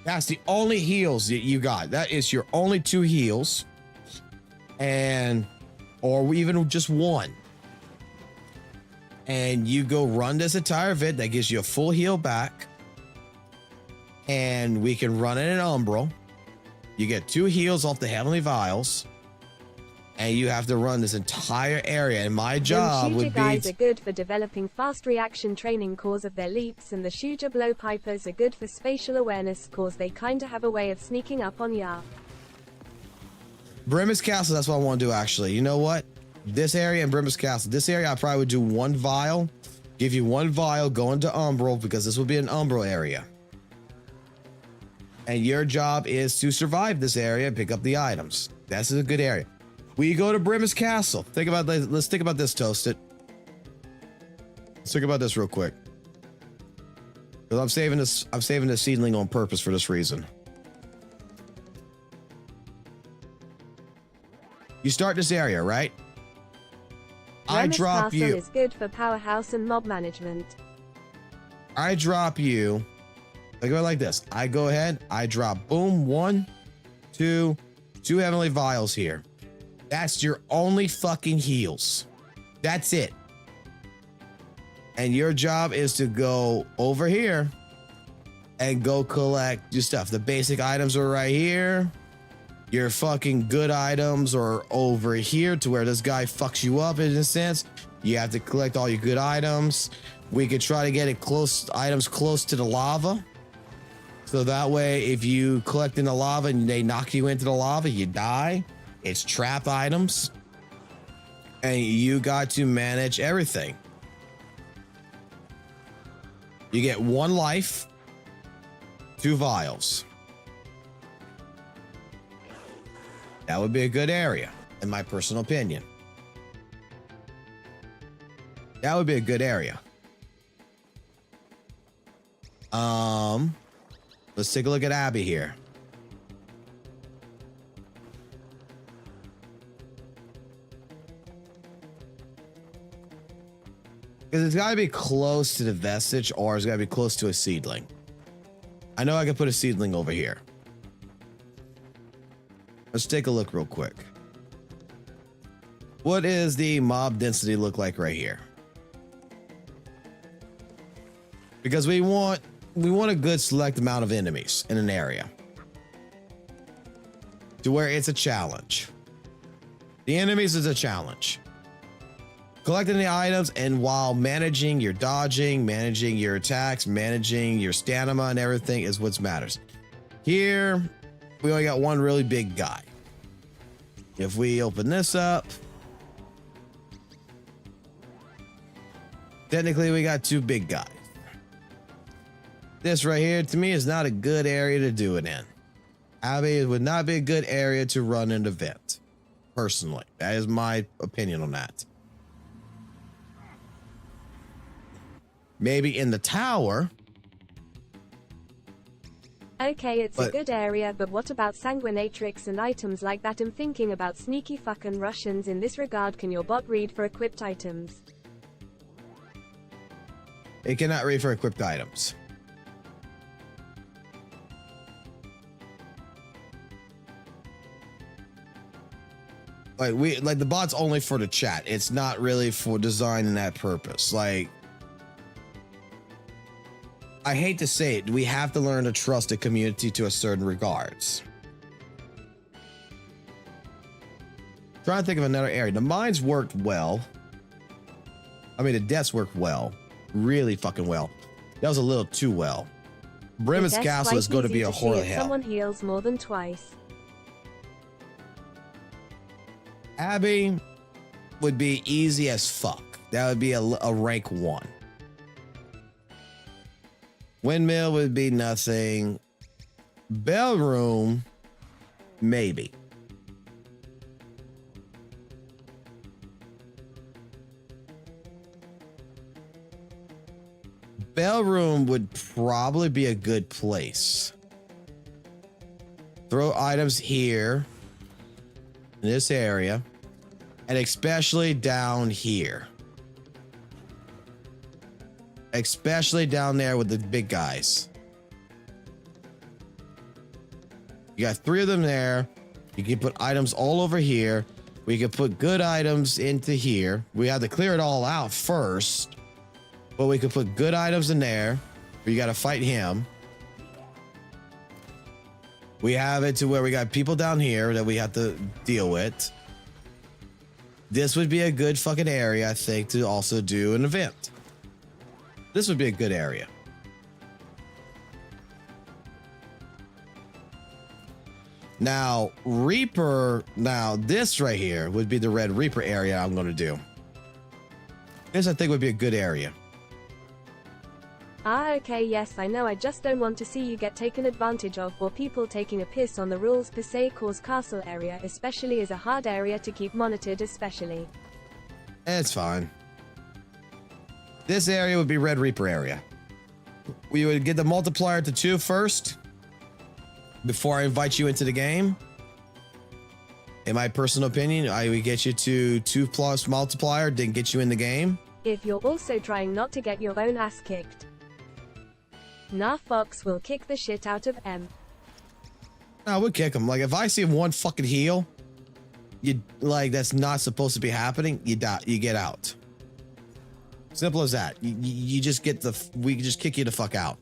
That's the only heals that you got. That is your only 2 heals. And, or even just 1. And you go run this entire event. That gives you a full heal back. And we can run it in Umbral. You get 2 heals off the heavenly vials. And you have to run this entire area. And my job would be... guys are good for developing fast reaction training cause of their leaps, and the Shuja blowpipers are good for spatial awareness cause they kinda have a way of sneaking up on ya. Brimmis Castle, that's what I want to do, actually. You know what? This area and Brimmis Castle. This area, I probably would do 1 vial. Give you 1 vial, go into Umbral, because this will be an Umbral area. And your job is to survive this area and pick up the items. That's a good area. We go to Brimmis Castle. Think about this. Let's think about this, Toasted. Let's think about this real quick. Because I'm saving this seedling on purpose for this reason. You start this area, right? I drop you. Is good for powerhouse and mob management. I drop you. I go like this. I go ahead. I drop. Boom. 1, 2 heavenly vials here. That's your only fucking heals. That's it. And your job is to go over here and go collect your stuff. The basic items are right here. Your fucking good items are over here to where this guy fucks you up in a sense. You have to collect all your good items. We could try to get it items close to the lava. So that way, if you collect in the lava and they knock you into the lava, you die. It's trap items. And you got to manage everything. You get 1 life, 2 vials. That would be a good area, in my personal opinion. That would be a good area. Let's take a look at Abby here. Because it's got to be close to the vestige, or it's got to be close to a seedling. I know I can put a seedling over here. Let's take a look real quick. What is the mob density look like right here? Because we want a good select amount of enemies in an area to where it's a challenge. The enemies is a challenge. collecting the items, and while managing your dodging, managing your attacks, managing your stamina and everything is what matters. Here, we only got one really big guy. If we open this up, technically we got two big guys. This right here, to me, is not a good area to do it in. Abbey, it would not be a good area to run an event. Personally, that is my opinion on that. Maybe in the tower. Okay, it's a good area, but what about sanguinatrix and items like that? I'm thinking about sneaky fucking Russians in this regard. Can your bot read for equipped items? It cannot read for equipped items. Like the bot's only for the chat. It's not really for design and that purpose. Like, I hate to say it, we have to learn to trust the community to a certain regards. Trying to think of another area. The mines worked well. I mean, the deaths worked well. Really fucking well. That was a little too well. Bremen's Castle is going to be a horror hell. Someone heals more than twice. Abbey would be easy as fuck. That would be a rank 1. Windmill would be nothing. Bell room, maybe. Bell room would probably be a good place. Throw items here in this area, and especially down here. Especially down there with the big guys. You got 3 of them there. You can put items all over here. We can put good items into here. We have to clear it all out first, but we could put good items in there. You got to fight him. We have it to where we got people down here that we have to deal with. This would be a good fucking area, I think, to also do an event. This would be a good area. Now, Reaper, now this right here would be the Red Reaper area I'm going to do. This, I think, would be a good area. Ah, okay, yes, I know. I just don't want to see you get taken advantage of, or people taking a piss on the rules per se. Cause castle area especially is a hard area to keep monitored, especially. It's fine. This area would be Red Reaper area. We would get the multiplier to 2 first before I invite you into the game. In my personal opinion, I would get you to 2+ multiplier, then get you in the game. If you're also trying not to get your own ass kicked. Nah, Fox will kick the shit out of M. I would kick him. Like, if I see one fucking heal, you like that's not supposed to be happening, you die, you get out. Simple as that. You just get we just kick you the fuck out.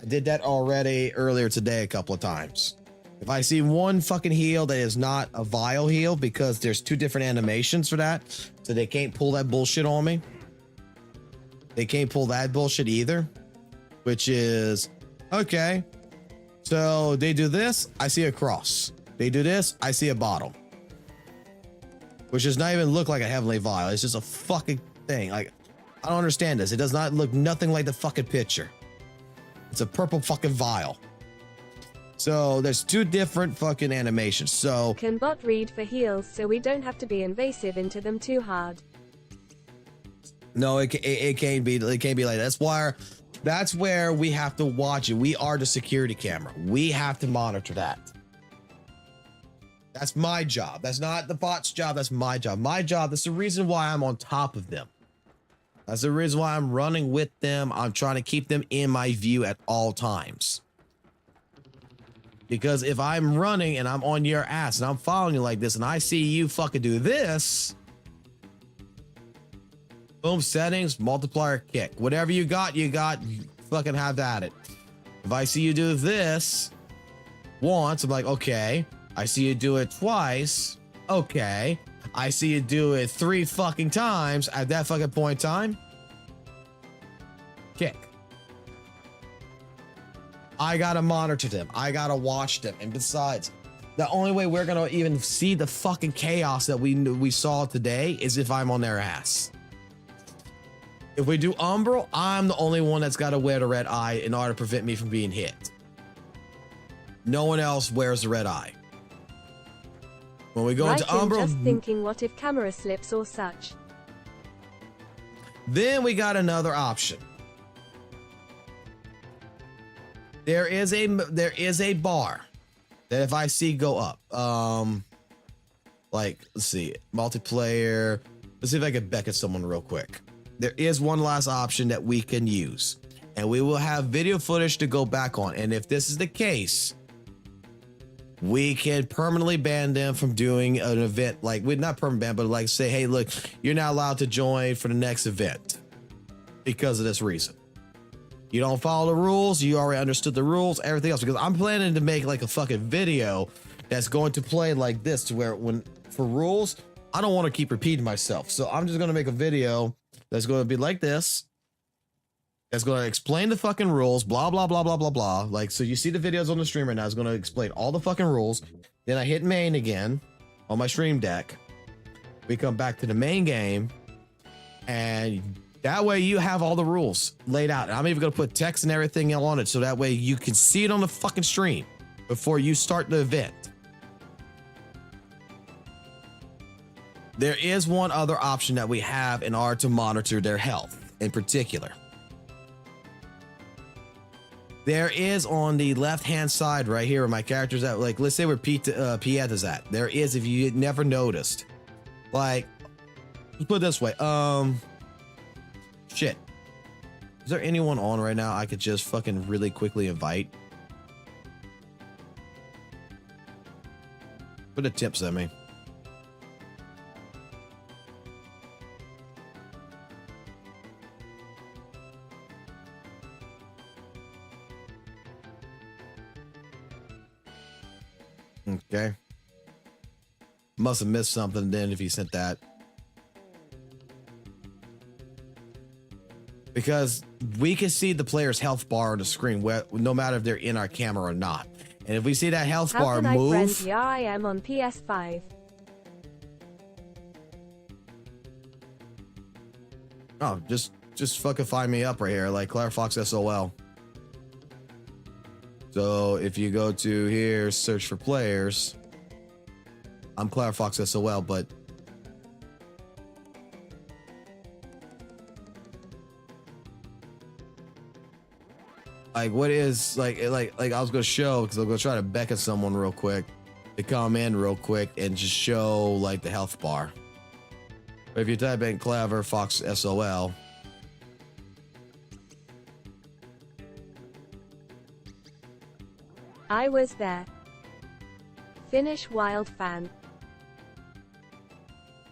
I did that already earlier today a couple of times. If I see one fucking heal that is not a vile heal, because there's 2 different animations for that, so they can't pull that bullshit on me. They can't pull that bullshit either, which is okay. So they do this, I see a cross. They do this, I see a bottle, which does not even look like a heavenly vial. It's just a fucking thing. Like, I don't understand this. It does not look nothing like the fucking picture. It's a purple fucking vial. So there's 2 different fucking animations. So can bot read for heals so we don't have to be invasive into them too hard? No, it can't be like that. That's where we have to watch it. We are the security camera. We have to monitor that. That's my job. That's not the bot's job. That's my job. My job. That's the reason why I'm on top of them. That's the reason why I'm running with them. I'm trying to keep them in my view at all times. Because if I'm running and I'm on your ass and I'm following you like this and I see you fucking do this, boom, settings, multiplier, kick. Whatever you got, you fucking have at it. If I see you do this once, I'm like, okay. I see you do it twice. Okay. I see you do it 3 fucking times at that fucking point in time. Kick. I gotta monitor them. I gotta watch them. And besides, the only way we're gonna even see the fucking chaos that we saw today is if I'm on their ass. If we do Umbral, I'm the only one that's gotta wear the red eye in order to prevent me from being hit. No one else wears the red eye. When we go into Umbral, just thinking, what if camera slips or such? Then we got another option. There is a bar that if I see go up, like, let's see, multiplayer. Let's see if I can beckon someone real quick. There is one last option that we can use, and we will have video footage to go back on. And if this is the case, we can permanently ban them from doing an event. Like, we're not permanent ban, but like say, hey, look, you're not allowed to join for the next event because of this reason. You don't follow the rules. You already understood the rules, everything else, because I'm planning to make like a fucking video that's going to play like this, to where when for rules, I don't want to keep repeating myself. So I'm just going to make a video that's going to be like this. That's going to explain the fucking rules, blah, blah, blah, blah, blah, blah. Like, so you see the videos on the stream right now. It's going to explain all the fucking rules. Then I hit main again on my stream deck. We come back to the main game, and that way you have all the rules laid out. And I'm even going to put text and everything on it, so that way you can see it on the fucking stream before you start the event. There is one other option that we have in order to monitor their health in particular. There is on the left-hand side right here where my character's at, like, let's say where Piet is at. There is, if you never noticed. Like, let's put it this way. Shit. Is there anyone on right now I could just fucking really quickly invite? Put the tips at me. Okay. Must have missed something then if he sent that. Because we can see the player's health bar on the screen, no matter if they're in our camera or not. And if we see that health bar move... Yeah, I am on PS5. Oh, just fucking find me up right here, like Claire Fox SOL. So if you go to here, search for players, I'm Claire Fox SOL, but like, what is like I was gonna show, because I'm gonna try to beckon someone real quick to come in real quick and just show like the health bar. But if you type in Clever Fox SOL, I was there. Finnish Wild fan.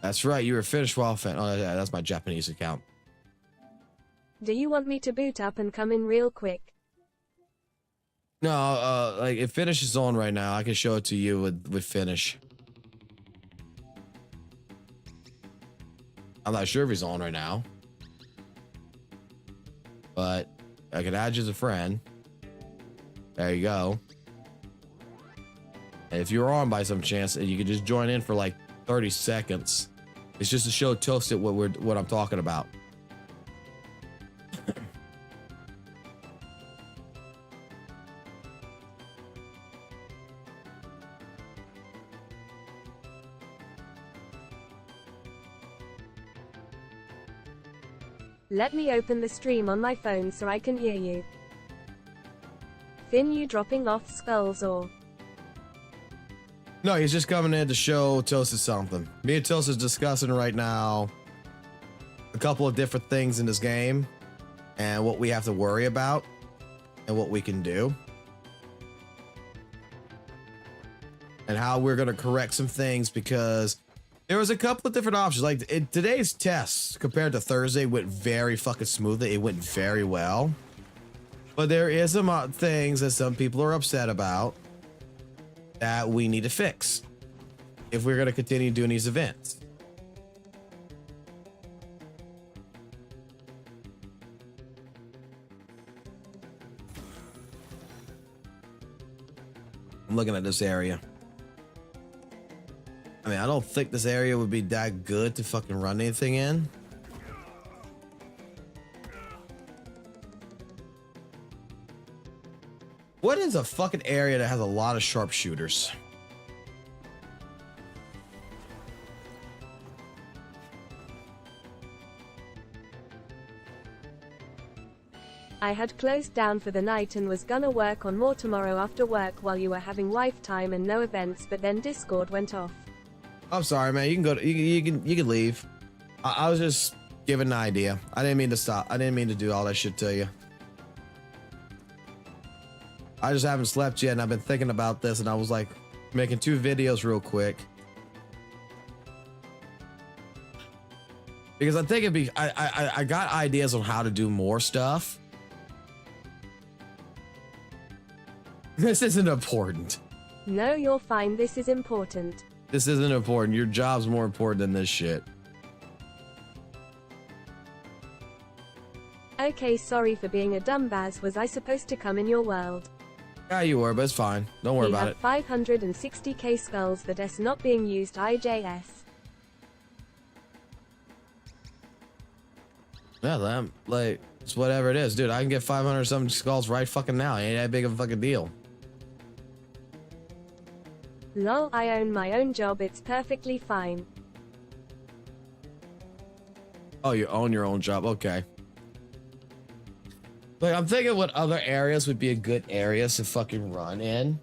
That's right, you were a Finnish Wild fan. Oh yeah, that's my Japanese account. Do you want me to boot up and come in real quick? No, like if Finnish is on right now, I can show it to you with Finnish. I'm not sure if he's on right now, but I can add you as a friend. There you go. And if you're on by some chance, and you can just join in for like 30 seconds. It's just to show Toasted what I'm talking about. Let me open the stream on my phone so I can hear you. Finn, you dropping off skulls or? No, he's just coming in to show Toasted something. Me and Toasted's discussing right now a couple of different things in this game and what we have to worry about and what we can do. And how we're going to correct some things, because there was a couple of different options. Like today's tests compared to Thursday went very fucking smoothly. It went very well. But there is some things that some people are upset about that we need to fix if we're going to continue doing these events. I'm looking at this area. I mean, I don't think this area would be that good to fucking run anything in. What is a fucking area that has a lot of sharpshooters? I had closed down for the night and was gonna work on more tomorrow after work while you were having wife time and no events, but then Discord went off. I'm sorry, man. You can go. You can leave. I was just giving an idea. I didn't mean to stop. I didn't mean to do all that shit to you. I just haven't slept yet, and I've been thinking about this, and I was like making 2 videos real quick because I think it'd be. I got ideas on how to do more stuff. This isn't important. No, you're fine. This is important. This isn't important. Your job's more important than this shit. Okay, sorry for being a dumbass. Was I supposed to come in your world? Yeah, you were, but it's fine. Don't worry about it. 560k skulls that is not being used. IJS. Yeah, that, like, it's whatever it is. Dude, I can get 500 something skulls right fucking now. Ain't that big of a fucking deal. Lol, I own my own job. It's perfectly fine. Oh, you own your own job. Okay. Like, I'm thinking what other areas would be a good areas to fucking run in.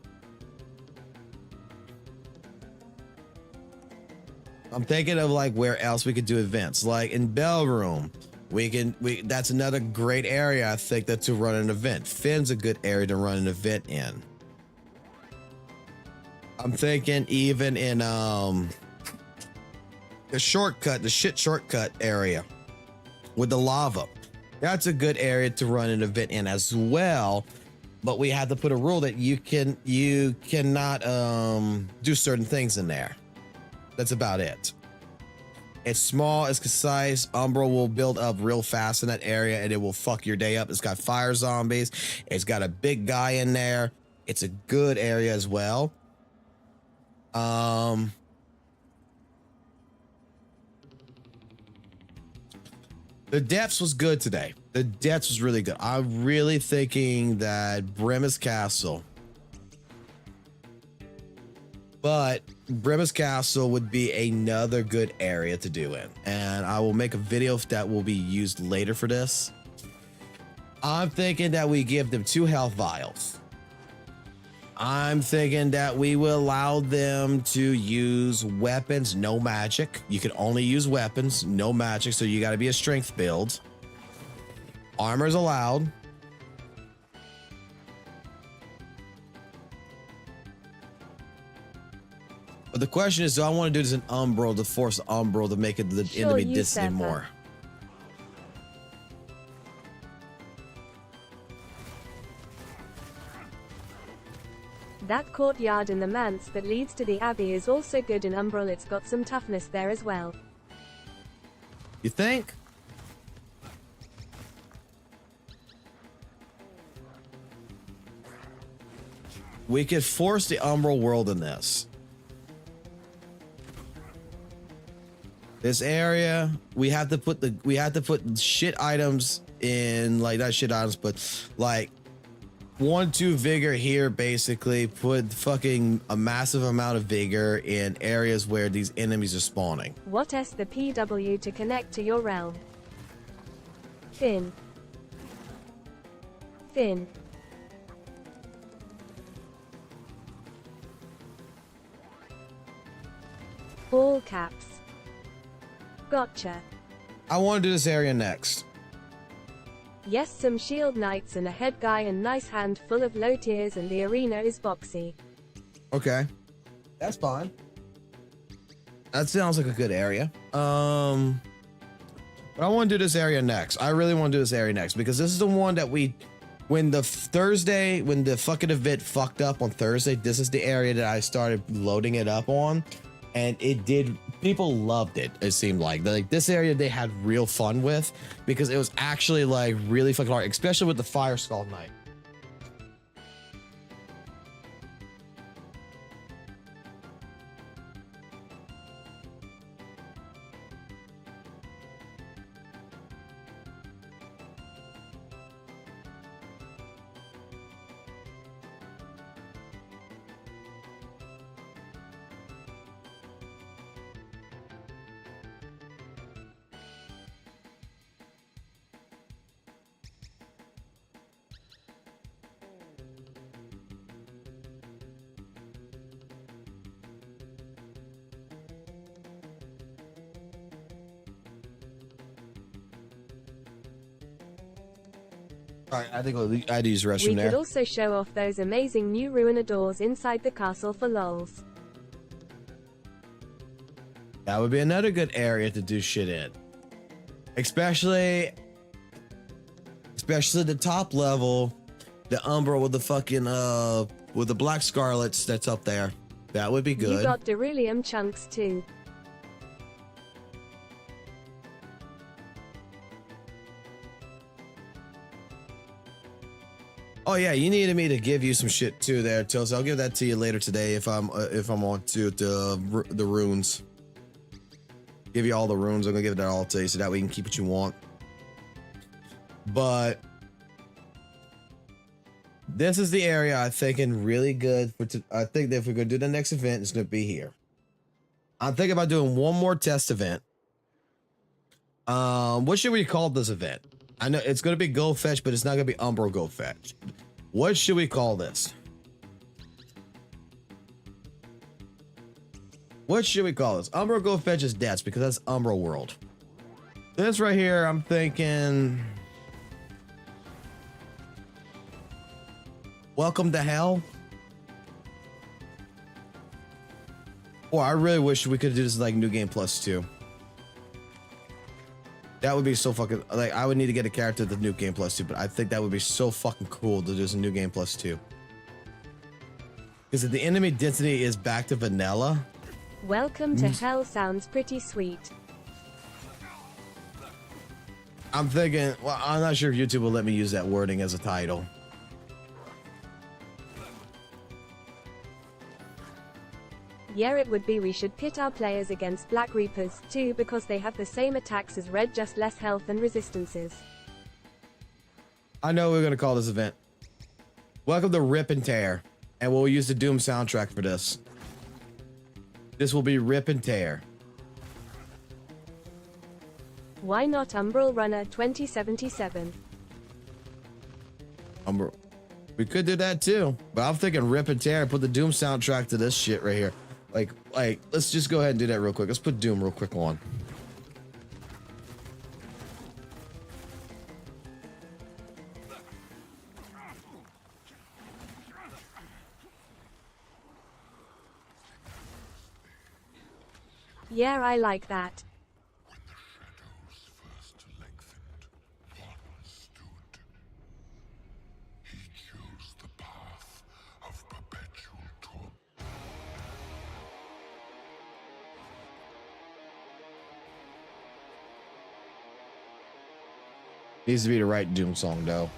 I'm thinking of like where else we could do events, like in Bellroom. That's another great area. I think that to run an event. Finn's a good area to run an event in. I'm thinking even in the shit shortcut area with the lava. That's a good area to run an event in as well. But we had to put a rule that you cannot do certain things in there. That's about it. It's small, it's concise. Umbral will build up real fast in that area and it will fuck your day up. It's got fire zombies. It's got a big guy in there. It's a good area as well. The depths was good today. The depths was really good. I'm really thinking that Bremis Castle. But Bremis Castle would be another good area to do in. And I will make a video that will be used later for this. I'm thinking that we give them 2 health vials. I'm thinking that we will allow them to use weapons, no magic. You can only use weapons, no magic, so you got to be a strength build. Armor's allowed. But the question is, do I want to do this in Umbral to force Umbral to make it the enemy distant more? That courtyard in the manse that leads to the abbey is also good in Umbral. It's got some toughness there as well. You think? We could force the Umbral world in this. This area, we have to put shit items in, like not shit items, but like 1-2 vigor here, basically put fucking a massive amount of vigor in areas where these enemies are spawning. What is the PW to connect to your realm? Finn. All caps. Gotcha. I want to do this area next. Yes, some shield knights and a head guy and nice hand full of low tiers and the arena is boxy. Okay. That's fine. That sounds like a good area. But I want to do this area next. I really want to do this area next because this is the one that when the fucking event fucked up on Thursday, this is the area that I started loading it up on. And people loved it. It seemed like this area they had real fun with because it was actually like really fucking hard, especially with the Fire Skull Knight. All right, I think I'd use the restroom We there. could also show off those amazing new ruiner doors inside the castle for lols. That would be another good area to do shit in. Especially the top level, the Umbra with the fucking with the black scarlets that's up there. That would be good. You got beryllium chunks too. Oh yeah, you needed me to give you some shit too there, Tills. I'll give that to you later today if I'm on to the runes. Give you all the runes. I'm gonna give that all to you so that way you can keep what you want. But this is the area I'm thinking really good for. I think that if we're gonna do the next event, it's gonna be here. I'm thinking about doing one more test event. What should we call this event? I know it's gonna be Go Fetch, but it's not gonna be Umbro Go Fetch. What should we call this? What should we call this? Umbro Go Fetch is deaths because that's Umbro World. This right here, I'm thinking. Welcome to Hell. Or I really wish we could do this like New Game Plus 2. That would be so fucking, like, I would need to get a character to New Game Plus 2, but I think that would be so fucking cool to do this in New Game Plus 2. Because if the enemy density is back to vanilla. Welcome to Hell sounds pretty sweet. I'm thinking, well, I'm not sure if YouTube will let me use that wording as a title. Yeah, it would be. We should pit our players against Black Reapers too because they have the same attacks as Red, just less health and resistances. I know we're gonna call this event. Welcome to Rip and Tear, and we'll use the Doom soundtrack for this. This will be Rip and Tear. Why not Umbral Runner 2077? We could do that too, but I'm thinking Rip and Tear. Put the Doom soundtrack to this shit right here. Like, let's just go ahead and do that real quick. Let's put Doom real quick on. Yeah, I like that. When the shadows first lengthened, one stood. He chose the path of perpetual torment. Needs to be the right Doom song though.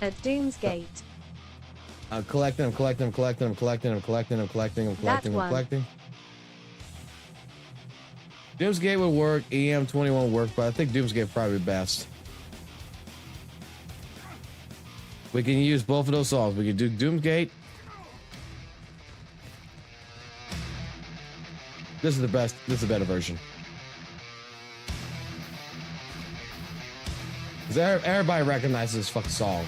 At Doom's Gate. I'm collecting. That one. Doomsgate would work. EM21 would work, but I think Doomsgate would probably be best. We can use both of those songs. We can do Doomsgate. This is the best. This is the better version. Because everybody recognizes this fucking song.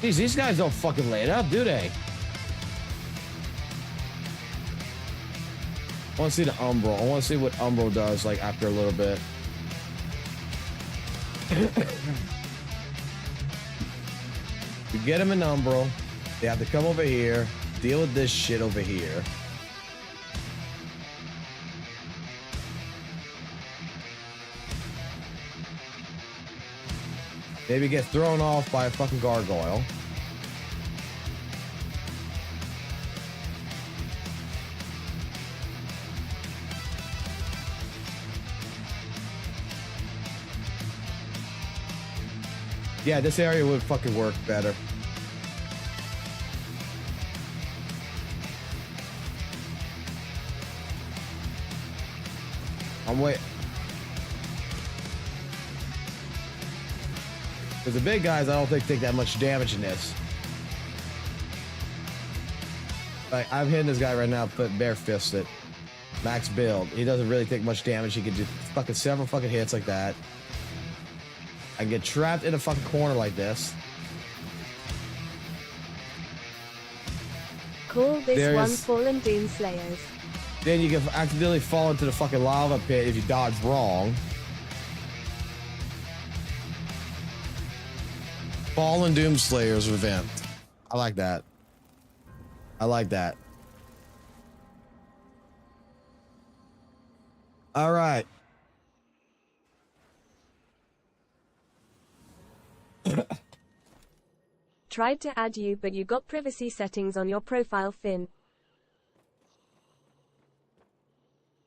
Jeez, these guys don't fucking lay it up, do they? I want to see the Umbro. I want to see what Umbro does, like, after a little bit. You get them in Umbro. They have to come over here, deal with this shit over here. Maybe get thrown off by a fucking gargoyle. Yeah, this area would fucking work better. I'm wait. Because the big guys, I don't think take that much damage in this. Like, I'm hitting this guy right now, but bare fisted. Max build. He doesn't really take much damage. He can do fucking several fucking hits like that. I can get trapped in a fucking corner like this. Call this one Fallen Doom Slayers. Then you can accidentally fall into the fucking lava pit if you dodge wrong. Fallen Doom Slayers event. I like that. I like that. All right. Tried to add you, but you got privacy settings on your profile, Finn.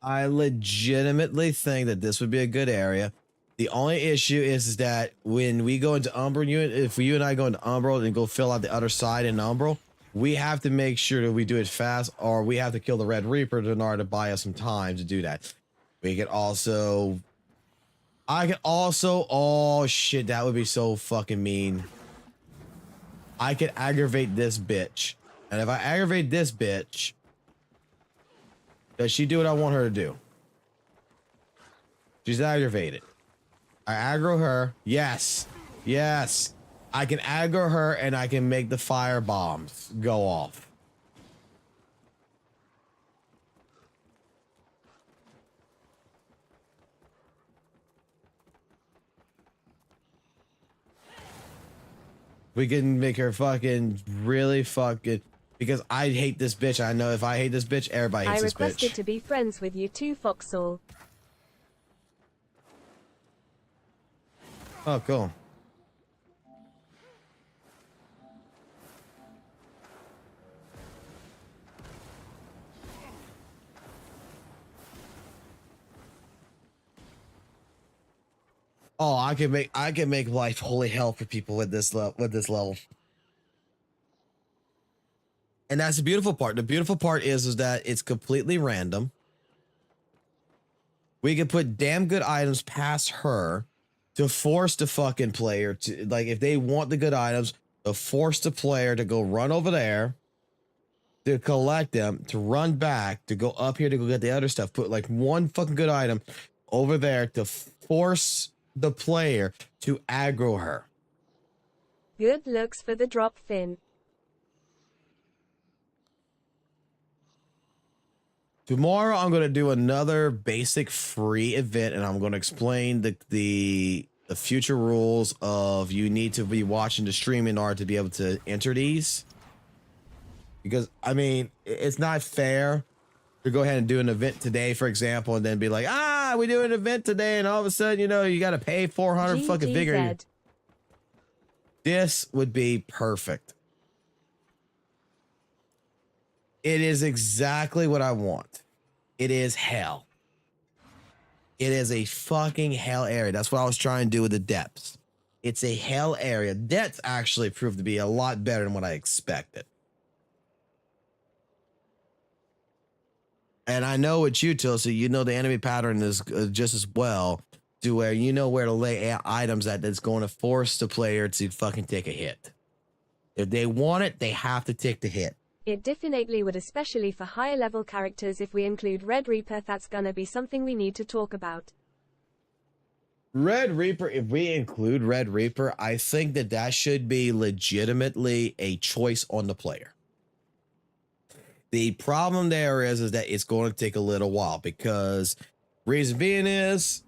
I legitimately think that this would be a good area. The only issue is that when we go into Umbral, if you and I go into Umbral and go fill out the other side in Umbral, we have to make sure that we do it fast, or we have to kill the Red Reaper in order to buy us some time to do that. We could also... Oh, shit, that would be so fucking mean. I could aggravate this bitch. And if I aggravate this bitch, does she do what I want her to do? She's aggravated. I aggro her. Yes. Yes. I can aggro her and I can make the fire bombs go off. We can make her fucking really fucking... Because I hate this bitch. I know if I hate this bitch, everybody hates this bitch. I requested to be friends with you too, Foxall. Oh, cool. Oh, I can make life holy hell for people with this level. And that's the beautiful part. The beautiful part is that it's completely random. We can put damn good items past her to force the fucking player to, like, if they want the good items, to force the player to go run over there, to collect them, to run back, to go up here to go get the other stuff. Put like one fucking good item over there to force the player to aggro her. Good looks for the drop, Finn. Tomorrow I'm going to do another basic free event, and I'm going to explain the future rules of you need to be watching the stream in order to be able to enter these. Because, I mean, it's not fair to go ahead and do an event today, for example, and then be like, we do an event today, and all of a sudden, you know, you got to pay 400 fucking figure. This would be perfect. It is exactly what I want. It is hell. It is a fucking hell area. That's what I was trying to do with the depths. It's a hell area. Depths actually proved to be a lot better than what I expected. And I know with you, Tulsi, you know the enemy pattern is just as well, to where you know where to lay items at that's going to force the player to fucking take a hit. If they want it, they have to take the hit. It definitely would, especially for higher level characters. If we include Red Reaper, that's gonna be something we need to talk about. Red Reaper, if we include Red Reaper, I think that should be legitimately a choice on the player. The problem there is that it's going to take a little while, because reason being is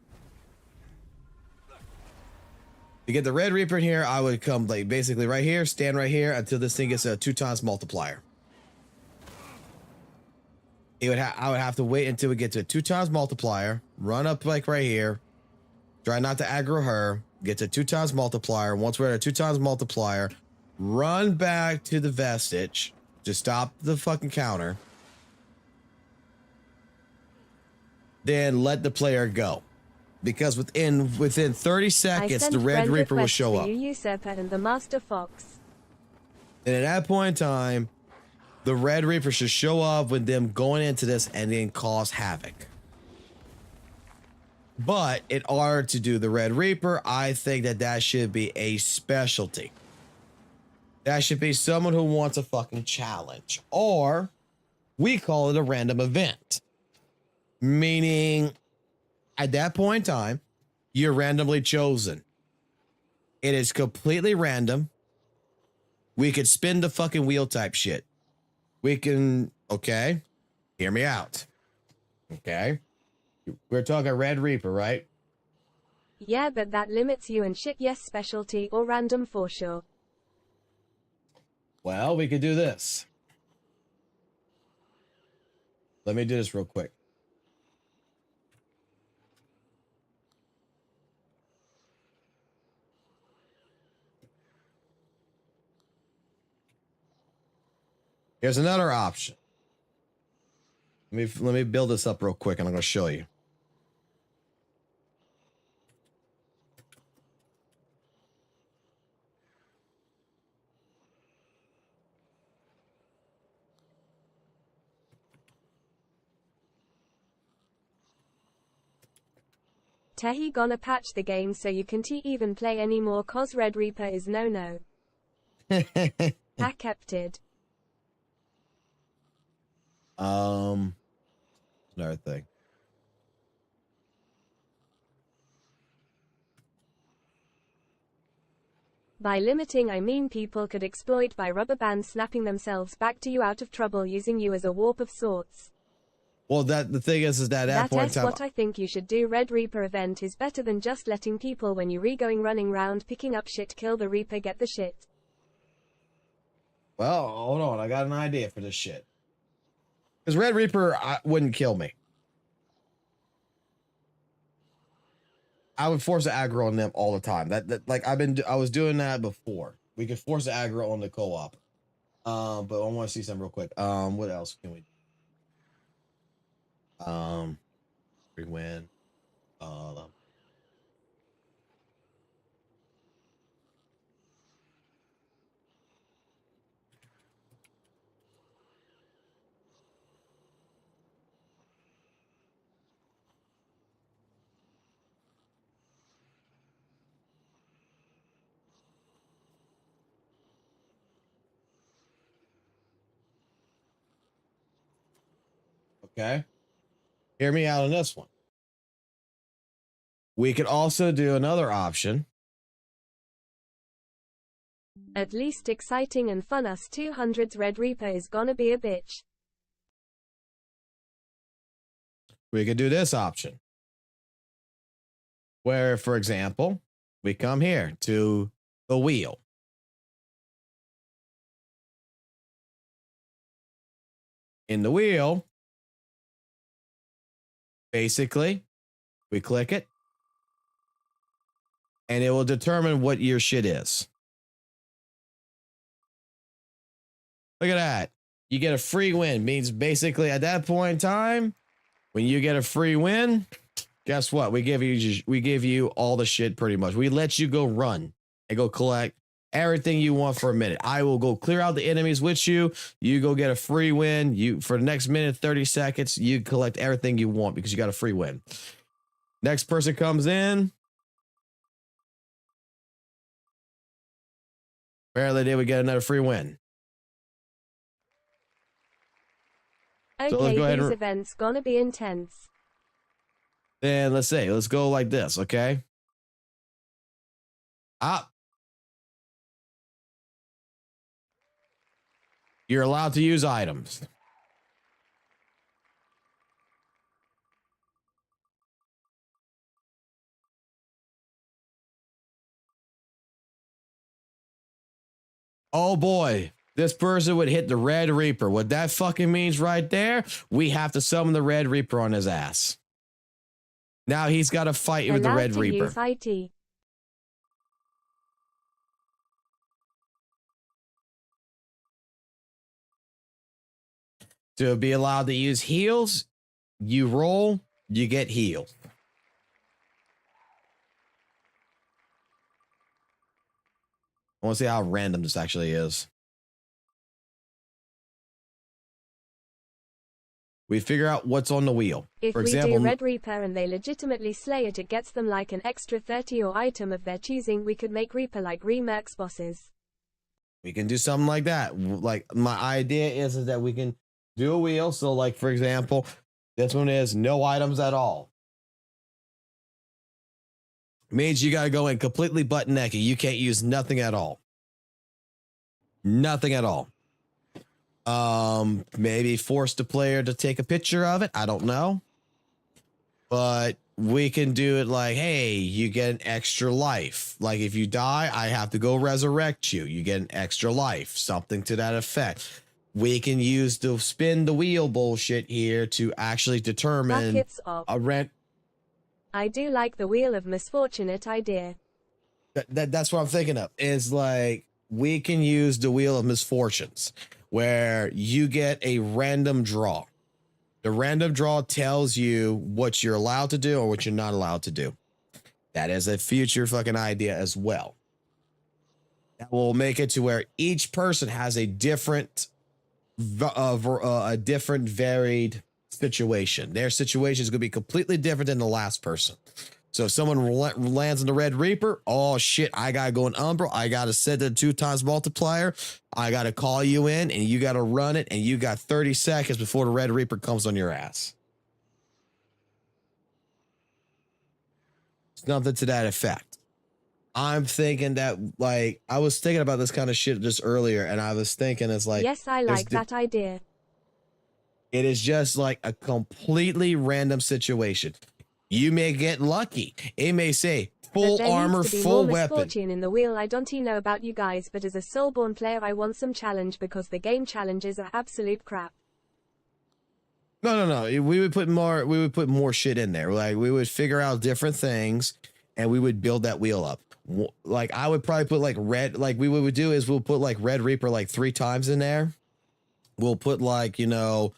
to get the Red Reaper in here, I would come like basically right here, stand right here until this thing gets a 2x multiplier. I would have to wait until we get to a 2x multiplier, run up like right here, try not to aggro her, get to 2x multiplier. Once we're at a 2x multiplier, run back to the vestige to stop the fucking counter. Then let the player go. Because within 30 seconds, the Red Reaper will show up. You, Usurper, and the Master Fox. And at that point in time, the Red Reaper should show up with them going into this and then cause havoc. But in order to do the Red Reaper, I think that that should be a specialty. That should be someone who wants a fucking challenge. Or we call it a random event. Meaning, at that point in time, you're randomly chosen. It is completely random. We could spin the fucking wheel type shit. We can, okay, hear me out. Okay. We're talking Red Reaper, right? Yeah, but that limits you and shit. Yes, specialty or random for sure. Well, we could do this. Let me do this real quick. Here's another option. Let me build this up real quick and I'm going to show you. Tehi gonna patch the game so you can't even play anymore cause Red Reaper is no. Accepted. Another thing. By limiting, I mean people could exploit by rubber bands snapping themselves back to you out of trouble using you as a warp of sorts. Well, the thing is that at that point in time, what I think you should do. Red Reaper event is better than just letting people when you going running round picking up shit kill the Reaper get the shit. well, hold on. I got an idea for this shit. Because Red Reaper wouldn't kill me. I would force the aggro on them all the time. That like I was doing that before. We could force the aggro on the co-op. But I want to see something real quick. What else can we do? Free win. Okay. Hear me out on this one. We could also do another option. At least exciting and fun. Us 200's Red Reaper is gonna be a bitch. We could do this option. Where, for example, we come here to the wheel. In the wheel, basically, we click it, and it will determine what your shit is. Look at that. You get a free win. Means basically at that point in time, when you get a free win, guess what? We give you all the shit pretty much. We let you go run and go collect everything you want for a minute. I will go clear out the enemies with you. You go get a free win. You for the next minute, 30 seconds, you collect everything you want because you got a free win. Next person comes in. Apparently they would get another free win. Okay, So let's go ahead these and events gonna be intense. then let's go like this, okay? Up. You're allowed to use items. Oh boy, this person would hit the Red Reaper. What that fucking means right there, we have to summon the Red Reaper on his ass. Now he's got to fight with the Red Reaper. Use IT. To be allowed to use heals, you roll, you get healed. I want to see how random this actually is. We figure out what's on the wheel. If For we example, do Red Reaper and they legitimately slay it, it gets them like an extra 30 or item of their choosing. We could make Reaper like Remercs bosses. we can do something like that. Like my idea is that we can do a wheel. So like, for example, this one is no items at all. Means you got to go in completely butt naked. You can't use nothing at all. Nothing at all. Maybe force the player to take a picture of it. I don't know. But we can do it like, hey, you get an extra life. Like if you die, I have to go resurrect you. You get an extra life. Something to that effect. We can use the spin the wheel bullshit here to actually determine a rent. I do like the Wheel of Misfortunate idea. That's what I'm thinking of. Is like we can use the Wheel of Misfortunes where you get a random draw. The random draw tells you what you're allowed to do or what you're not allowed to do. That is a future fucking idea as well. That will make it to where each person has a different varied situation. Their situation is going to be completely different than the last person. So if someone lands in the Red Reaper, oh shit, I gotta go in Umbra. I gotta set the 2x multiplier. I gotta call you in and you gotta run it, and you got 30 seconds before the Red Reaper comes on your ass. Something to that effect. I'm thinking that, like, I was thinking about this kind of shit just earlier, and I was thinking it's like, yes, I like that idea. It is just like a completely random situation. You may get lucky. It may say full armor, full weapon. In the wheel. I don't know about you guys, but as a SoulsBorne player, I want some challenge because the game challenges are absolute crap. No. We would put more shit in there. Like we would figure out different things, and we would build that wheel up. Like I would probably put like red. Like we would do is we'll put like Red Reaper like 3 times in there. We'll put like, you know,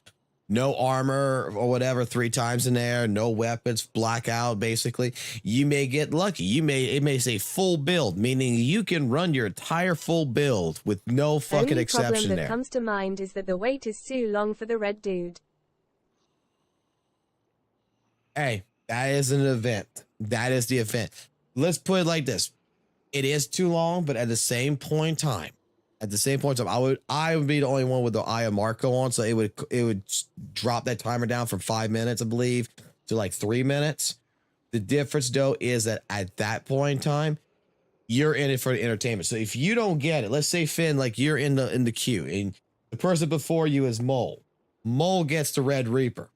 no armor or whatever 3 times in there, no weapons, blackout. Basically, you may get lucky. It may say full build, meaning you can run your entire full build with no fucking exception there. The problem that comes to mind is that the wait is too long for the red dude. Hey, that is an event. That is the event. Let's put it like this: it is too long, but at the same point in time. I would be the only one with the Eye of Marco on, so it would drop that timer down from 5 minutes, I believe, to like 3 minutes. The difference, though, is that at that point in time, you're in it for the entertainment. So if you don't get it, let's say Finn, like you're in the queue, and the person before you is Mole. Mole gets the Red Reaper.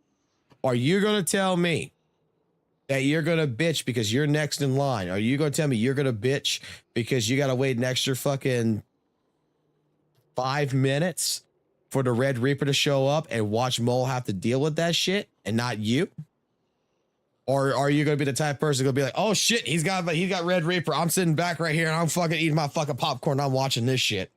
Are you gonna tell me that you're gonna bitch because you're next in line? Are you gonna tell me you're gonna bitch because you gotta wait an extra fucking 5 minutes for the Red Reaper to show up and watch Mole have to deal with that shit and not you? Or are you going to be the type of person going to be like, oh shit, he's got Red Reaper. I'm sitting back right here and I'm fucking eating my fucking popcorn. I'm watching this shit.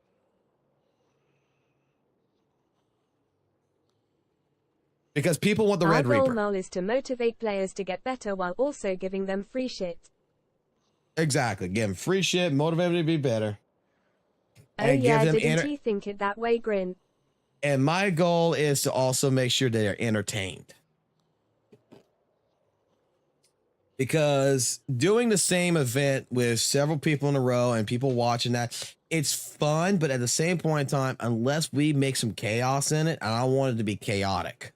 Because people want the Red Reaper. Our goal is to motivate players to get better while also giving them free shit. Exactly. Give them free shit, motivate them to be better. Oh yeah, didn't you think it that way, Grin? And my goal is to also make sure they are entertained. Because doing the same event with several people in a row and people watching that, it's fun, but at the same point in time, unless we make some chaos in it, and I want it to be chaotic.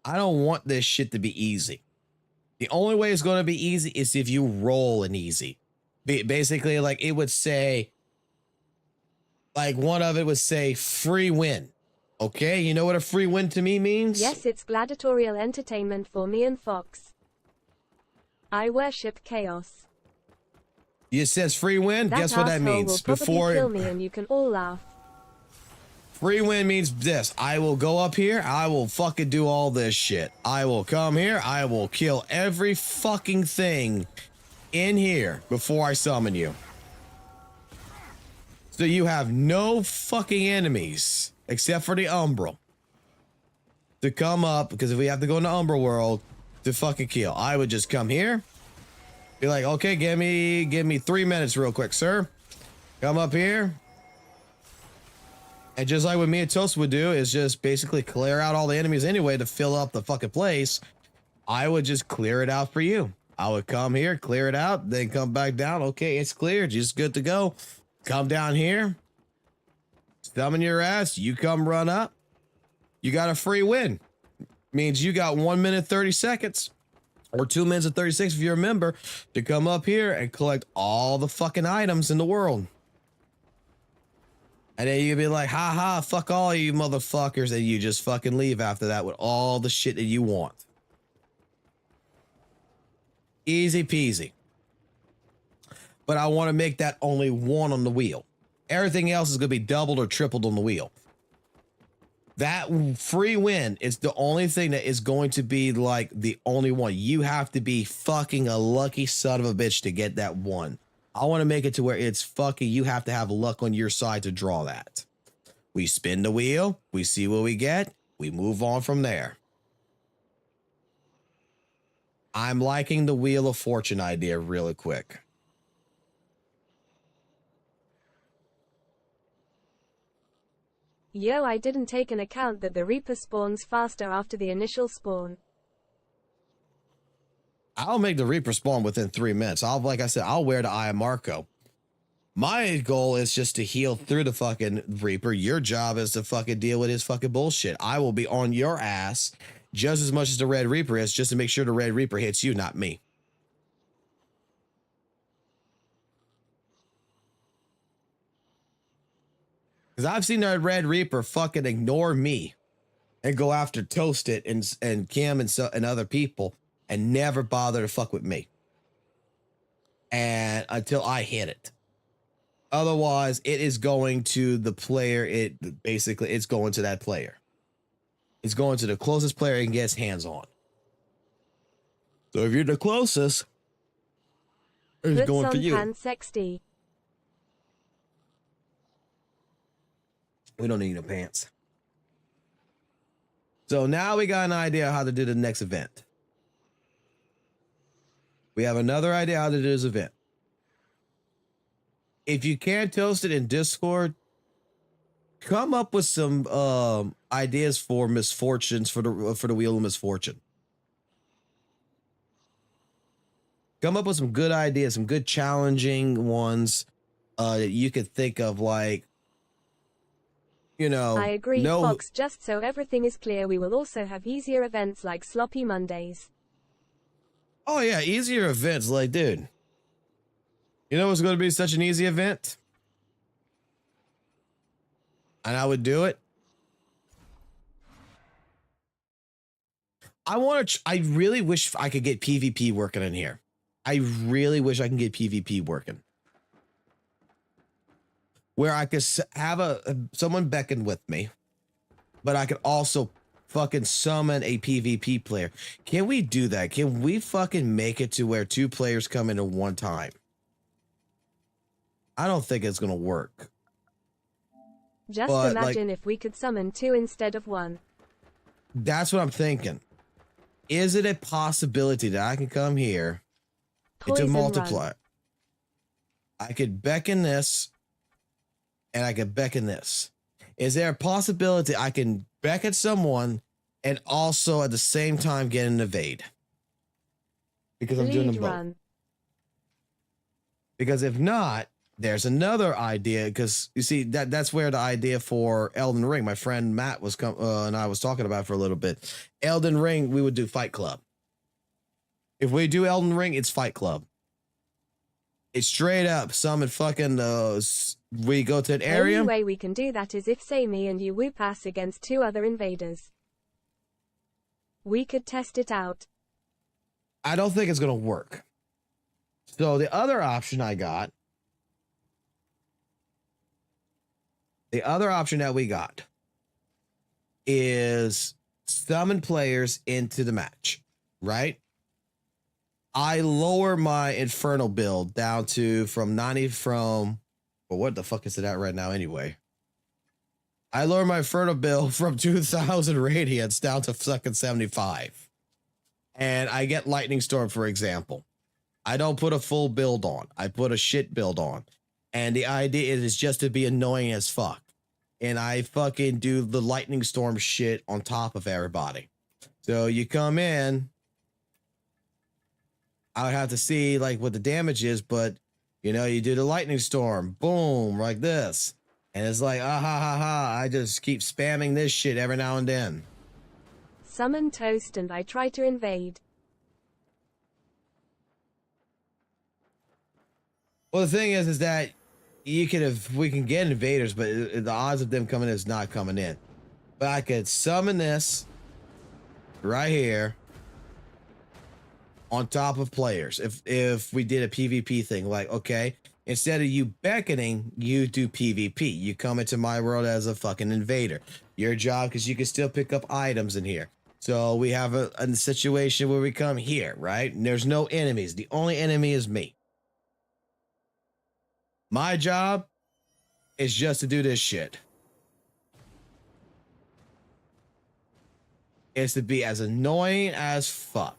I don't want this shit to be easy. The only way it's going to be easy is if you roll an easy. Basically, like it would say, like one of it would say free win. Okay, you know what a free win to me means? Yes, it's gladiatorial entertainment for me and Fox. I worship chaos. It says free win. Guess what that means? Will probably kill me and you can all laugh. Free win means this: I will go up here, I will fucking do all this shit. I will come here, I will kill every fucking thing in here before I summon you. So you have no fucking enemies except for the Umbral to come up, because if we have to go into Umbral world to fucking kill, I would just come here, be like, okay, give me 3 minutes real quick, sir. Come up here. And just like what me and Toast would do is just basically clear out all the enemies anyway to fill up the fucking place. I would just clear it out for you. I would come here, clear it out, then come back down. Okay, it's cleared. Just good to go. Come down here. Summon your ass. You come run up. You got a free win. Means you got 1 minute 30 seconds or 2 minutes and 36 if you're a member to come up here and collect all the fucking items in the world. And then you'd be like, ha ha, fuck all you motherfuckers. And you just fucking leave after that with all the shit that you want. Easy peasy. But I want to make that only one on the wheel. Everything else is going to be doubled or tripled on the wheel. That free win is the only thing that is going to be like the only one. You have to be fucking a lucky son of a bitch to get that one. I want to make it to where it's fucking, you have to have luck on your side to draw that. We spin the wheel, we see what we get, we move on from there. I'm liking the Wheel of Fortune idea really quick. Yo, I didn't take an account that the Reaper spawns faster after the initial spawn. I'll make the Reaper spawn within 3 minutes. Like I said, I'll wear the Eye of Marco. My goal is just to heal through the fucking Reaper. Your job is to fucking deal with his fucking bullshit. I will be on your ass just as much as the Red Reaper is, just to make sure the Red Reaper hits you, not me. Because I've seen that Red Reaper fucking ignore me and go after Toasted and Kim and other people and never bother to fuck with me. And until I hit it. Otherwise, it is going to the player. It's going to that player. It's going to the closest player it can get its hands on. So if you're the closest, it's going for you. Finni'sHorrorhell. We don't need no pants. So now we got an idea how to do the next event. We have another idea how to do this event. If you can't toast it in Discord, come up with some ideas for misfortunes for the Wheel of Misfortune. Come up with some good ideas, some good challenging ones that you could think of, like, you know. I agree, Fox. Just so everything is clear, we will also have easier events like Sloppy Mondays. Oh yeah, easier events, like, dude. You know what's going to be such an easy event? And I would do it. I really wish I could get PvP working in here. I really wish I can get PvP working. Where I could have someone beckon with me, but I could also fucking summon a PvP player. Can we do that? Can we fucking make it to where 2 players come in at one time? I don't think it's gonna work. Just imagine if we could summon 2 instead of 1. That's what I'm thinking. Is it a possibility that I can come here to multiply? I could beckon this, and I could beckon this. Is there a possibility I can beckon someone and also at the same time get an evade? Because I'm doing them both. Because if not, there's another idea, because you see that's where the idea for Elden Ring, my friend Matt was and I was talking about for a little bit. Elden Ring, we would do Fight Club. If we do Elden Ring, it's Fight Club. It's straight up summon fucking we go to an area. The only way we can do that is if, say, me and you whoop ass against 2 other invaders. We could test it out. I don't think it's gonna work. So the other option I got. The other option that we got is summon players into the match, right? I lower my Infernal build down to well, what the fuck is it at right now anyway? I lower my Infernal build from 2,000 radiance down to fucking 75. And I get Lightning Storm, for example. I don't put a full build on. I put a shit build on. And the idea is just to be annoying as fuck. and I fucking do the lightning storm shit on top of everybody. So you come in, I would have to see like what the damage is, but you know, you do the lightning storm, boom, like this. And it's like, ah ha ha ha, I just keep spamming this shit every now and then. Summon Toast and I try to invade. Well, the thing is that you could have, we can get invaders, but the odds of them coming in is not coming in. But I could summon this right here on top of players. If we did a PvP thing, like, okay, instead of you beckoning, you do PvP. You come into my world as a fucking invader. Your job, because you can still pick up items in here. So we have a situation where we come here, right? And there's no enemies. The only enemy is me. My job is just to do this shit. It's to be as annoying as fuck.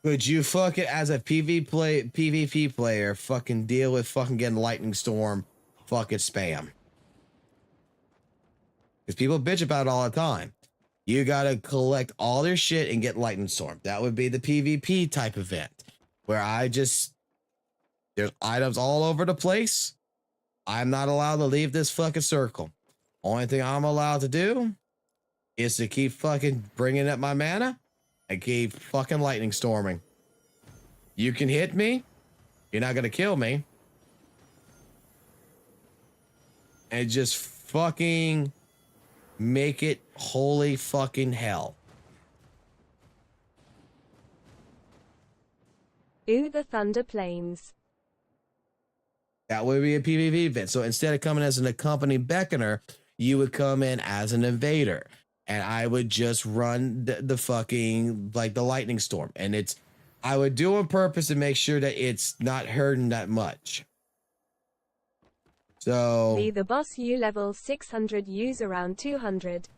Could you fucking, as a PvP player, fucking deal with fucking getting lightning storm fucking spam? Because people bitch about it all the time. You gotta collect all their shit and get lightning storm. That would be the PvP type event, where there's items all over the place. I'm not allowed to leave this fucking circle. Only thing I'm allowed to do is to keep fucking bringing up my mana and keep fucking lightning storming. You can hit me. You're not gonna kill me. And just fucking make it holy fucking hell. Ooh, the Thunder Plains. That would be a PvP event. So instead of coming as an accompanied beckoner, you would come in as an invader. And I would just run the fucking, like, the lightning storm. And I would do on purpose to make sure that it's not hurting that much. So Be the boss. You level 600, use around 200.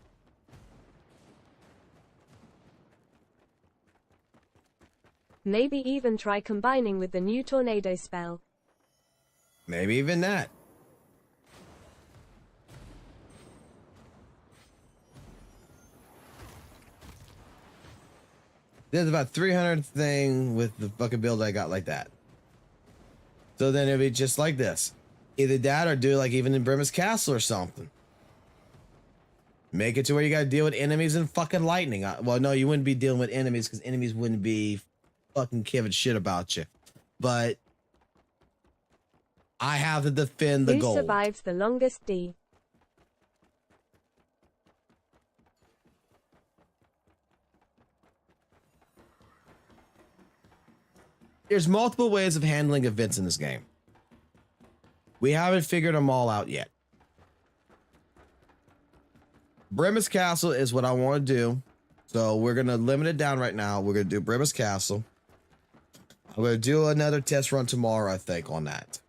Maybe even try combining with the new tornado spell. maybe even that. There's about 300 thing with the fucking build I got like that. So then it'd be just like this. Either that or do like even in Brim's Castle or something. Make it to where you gotta deal with enemies and fucking lightning. Well, no, you wouldn't be dealing with enemies because enemies wouldn't be fucking giving shit about you. But I have to defend the gold. Who survives the longest D? There's multiple ways of handling events in this game. We haven't figured them all out yet. Brim's Castle is what I want to do. So we're going to limit it down right now. We're going to do Brim's Castle. I'm going to do another test run tomorrow, I think, on that.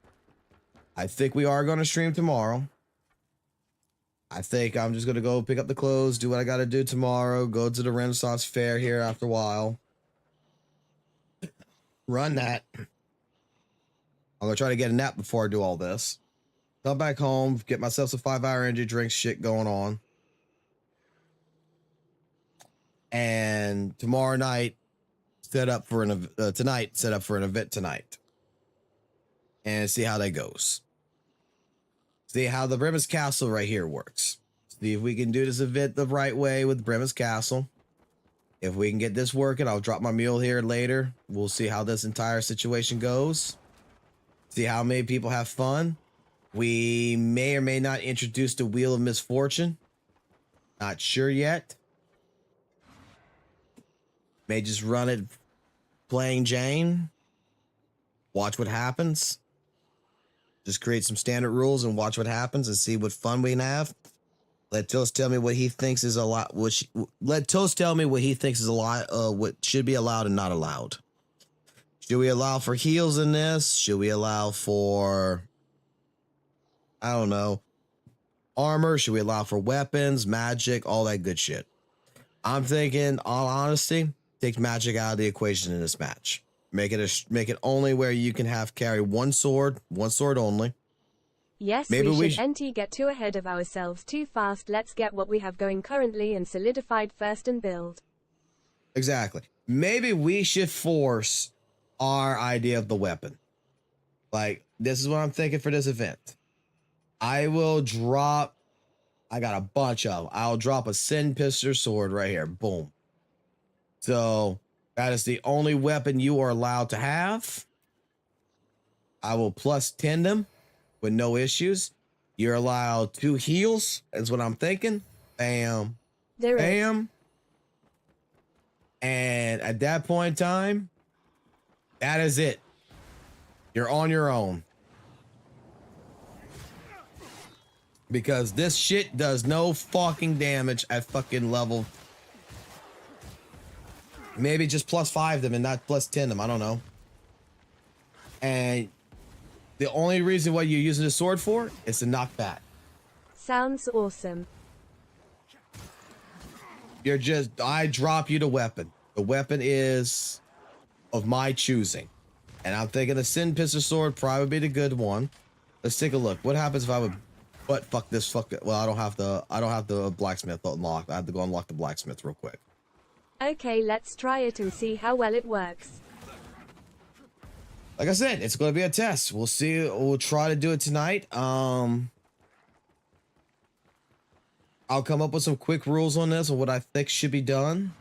I think we are going to stream tomorrow. I think I'm just going to go pick up the clothes, do what I got to do tomorrow, go to the Renaissance Fair here after a while. Run that. I'm going to try to get a nap before I do all this. Come back home, get myself some 5-hour energy drinks shit going on. And tomorrow night, set up for an event tonight. And see how that goes. See how the Brim's Castle right here works. See if we can do this event the right way with Brim's Castle. If we can get this working, I'll drop my mule here later. We'll see how this entire situation goes. See how many people have fun. We may or may not introduce the Wheel of Misfortune. Not sure yet. May just run it playing Jane. Watch what happens. Just create some standard rules and watch what happens and see what fun we can have. Let Toast tell me what he thinks is a lot. Let Toast tell me what he thinks is a lot. What should be allowed and not allowed. Should we allow for heals in this? Should we allow for, I don't know, armor? Should we allow for weapons, magic, all that good shit? I'm thinking, all honesty, take magic out of the equation in this match. Make it only where you can carry one sword only. Yes, Maybe we shouldn't get too ahead of ourselves too fast. Let's get what we have going currently and solidified first and build. Exactly. Maybe we should force our idea of the weapon. Like, this is what I'm thinking for this event. I got a bunch of them. I'll drop a Symbixte sword right here. Boom. So that is the only weapon you are allowed to have. I will plus 10 them with no issues. You're allowed 2 heals. That's what I'm thinking. Bam. Bam. And at that point in time, that is it. You're on your own. Because this shit does no fucking damage at fucking level. Maybe just plus 5 them and not plus 10 them. I don't know. And the only reason why you're using the sword for is to knock back. Sounds awesome. I drop you the weapon. The weapon is of my choosing. And I'm thinking the Symbixte sword probably be the good one. Let's take a look. What happens if I would fuck this well, I don't have the blacksmith unlocked. I have to go unlock the blacksmith real quick. Okay, let's try it and see how well it works. Like I said, it's going to be a test. We'll see. We'll try to do it tonight. I'll come up with some quick rules on this or what I think should be done.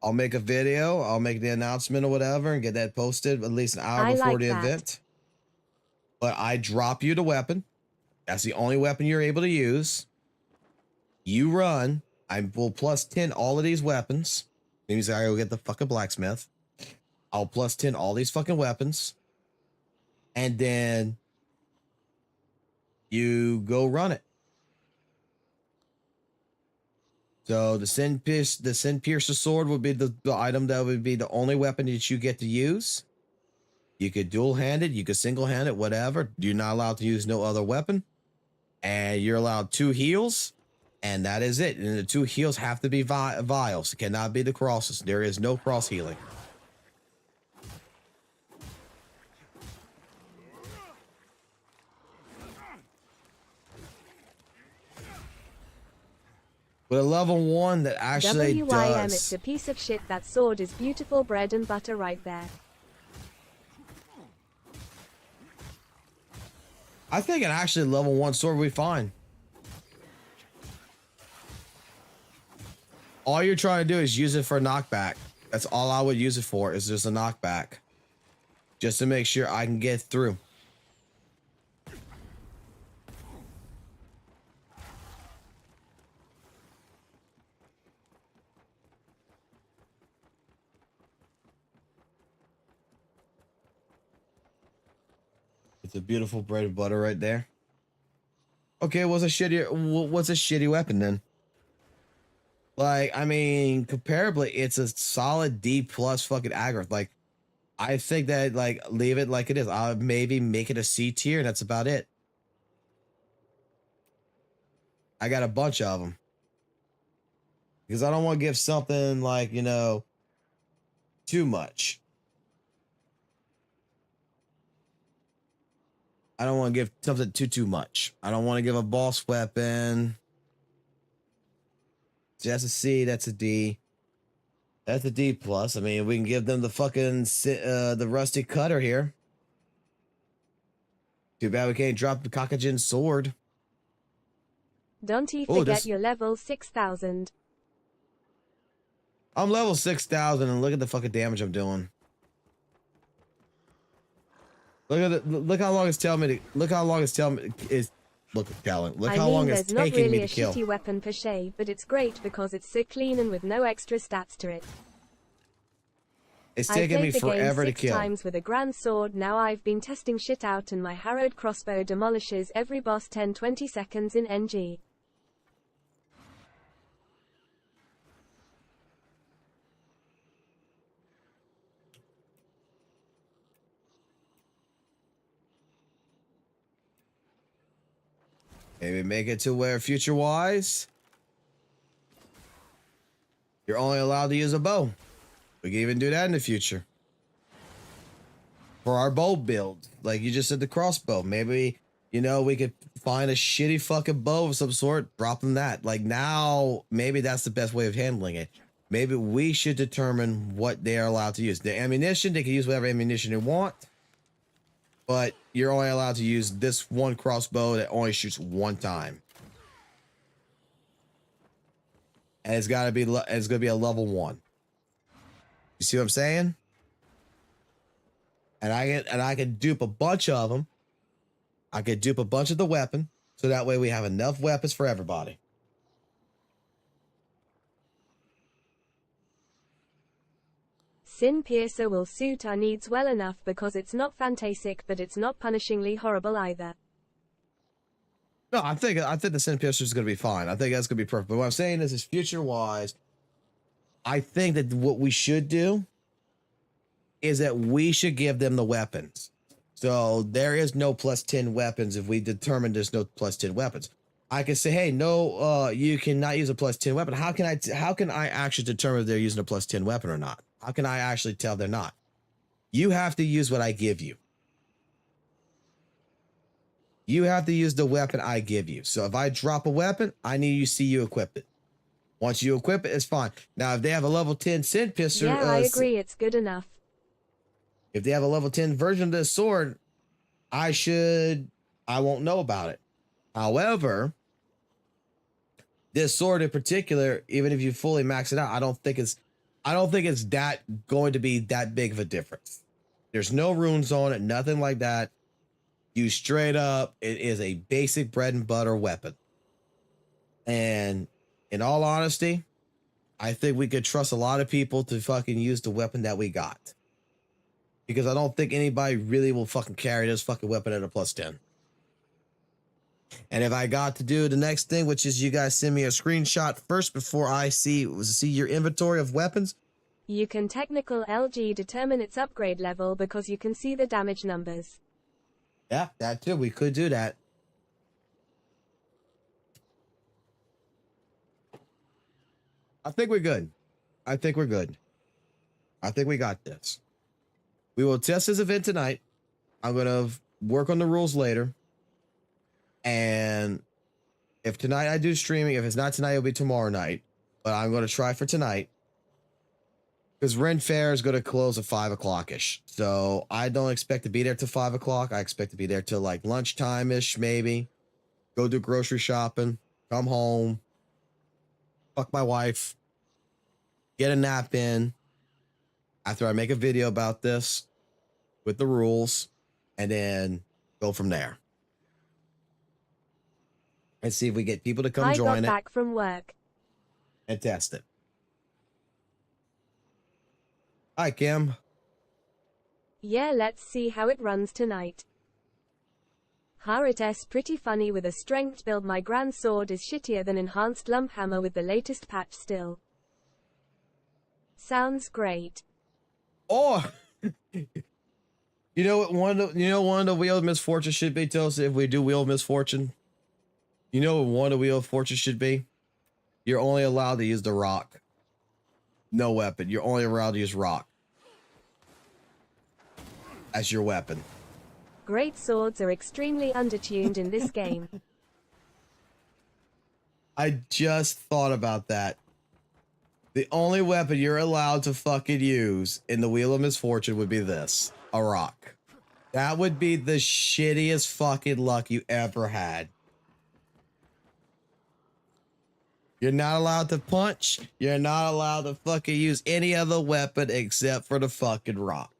I'll make a video. I'll make the announcement or whatever and get that posted at least an hour before the event. But I drop you the weapon. That's the only weapon you're able to use. You run. I will plus 10 all of these weapons. Means I go get the fucking blacksmith. I'll plus 10 all these fucking weapons. And then you go run it. So the Symbixte sword would be the item that would be the only weapon that you get to use. You could dual-hand it, you could single-hand it, whatever. You're not allowed to use no other weapon. And you're allowed 2 heals. And that is it. And the 2 heals have to be vials. It cannot be the crosses. There is no cross healing. With a level 1 that actually does. It's a piece of shit. That sword is beautiful bread and butter right there. I think an actually level 1 sword will be fine. All you're trying to do is use it for knockback. That's all I would use it for, is just a knockback. Just to make sure I can get through. It's a beautiful bread and butter right there. Okay, what's a shitty weapon then? Like, I mean, comparably, it's a solid D plus fucking aggro. Like, I think that, like, leave it like it is. I'll maybe make it a C tier, and that's about it. I got a bunch of them. Because I don't want to give something, like, you know, too much. I don't want to give something too much. I don't want to give a boss weapon. That's a C, that's a D. That's a D plus. I mean, we can give them the fucking the rusty cutter here. Too bad we can't drop the Kakajin sword. Don't you forget your level 6,000. I'm level 6,000 and look at the fucking damage I'm doing. Look how long it's telling me to. Look how long it's telling me is. Look at talent. Look how long it's taking me to kill. There's not really a shitty weapon per se, but it's great because it's so clean and with no extra stats to it. It's taking me forever to kill. I played the game 6 times with a grand sword. Now I've been testing shit out, and my harrowed crossbow demolishes every boss 10-20 seconds in NG. Maybe make it to where future-wise, you're only allowed to use a bow. We can even do that in the future. For our bow build, like you just said, the crossbow. Maybe, you know, we could find a shitty fucking bow of some sort, drop them that. Like now, maybe that's the best way of handling it. Maybe we should determine what they are allowed to use. The ammunition, they can use whatever ammunition they want. But you're only allowed to use this one crossbow that only shoots one time. And it's got to be, it's going to be a level 1. You see what I'm saying? And I can dupe a bunch of them. I could dupe a bunch of the weapon. So that way we have enough weapons for everybody. Sin Piercer will suit our needs well enough because it's not fantastic, but it's not punishingly horrible either. No, I think the Sin Piercer is going to be fine. I think that's going to be perfect. But what I'm saying is future-wise, I think that what we should do is that we should give them the weapons. So there is no +10 weapons if we determine there's no +10 weapons. I can say, hey, no, you cannot use a +10 weapon. How can I actually determine if they're using a +10 weapon or not? How can I actually tell they're not? You have to use what I give you. You have to use the weapon I give you. So if I drop a weapon, I need to see you equip it. Once you equip it, it's fine. Now, if they have a level 10 Sin Piercer... Yeah, I agree. It's good enough. If they have a level 10 version of this sword, I won't know about it. However, this sword in particular, even if you fully max it out, I don't think it's that going to be that big of a difference. There's no runes on it, nothing like that. You straight up, it is a basic bread and butter weapon. And in all honesty, I think we could trust a lot of people to fucking use the weapon that we got. Because I don't think anybody really will fucking carry this fucking weapon at a +10. And if I got to do the next thing, which is you guys send me a screenshot first before I see your inventory of weapons. You can technical LG determine its upgrade level because you can see the damage numbers. Yeah, that too. We could do that. I think we're good. I think we're good. I think we got this. We will test this event tonight. I'm going to work on the rules later. And if tonight I do streaming, if it's not tonight, it'll be tomorrow night. But I'm going to try for tonight. Because Ren Fair is going to close at 5 o'clock-ish. So I don't expect to be there till 5 o'clock. I expect to be there till like lunchtime-ish, maybe. Go do grocery shopping. Come home. Fuck my wife. Get a nap in. After I make a video about this with the rules. And then go from there. And see if we get people to come join it. I got back from work. And test it. Hi, Kim. Yeah, let's see how it runs tonight. It's pretty funny with a strength build. My grand sword is shittier than enhanced lump hammer with the latest patch still. Sounds great. Oh, you know what? One of the wheel of misfortune should be. Tell us if we do wheel of misfortune. You know what one of the wheel of fortune should be? You're only allowed to use the rock. No weapon. You're only allowed to use rock as your weapon. Great swords are extremely undertuned in this game. I just thought about that. The only weapon you're allowed to fucking use in the Wheel of Misfortune would be this. A rock. That would be the shittiest fucking luck you ever had. You're not allowed to punch. You're not allowed to fucking use any other weapon except for the fucking rock.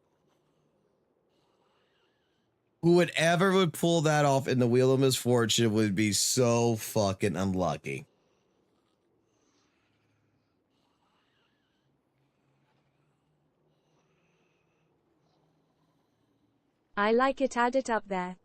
Whoever would pull that off in the Wheel of Misfortune would be so fucking unlucky. I like it. Add it up there.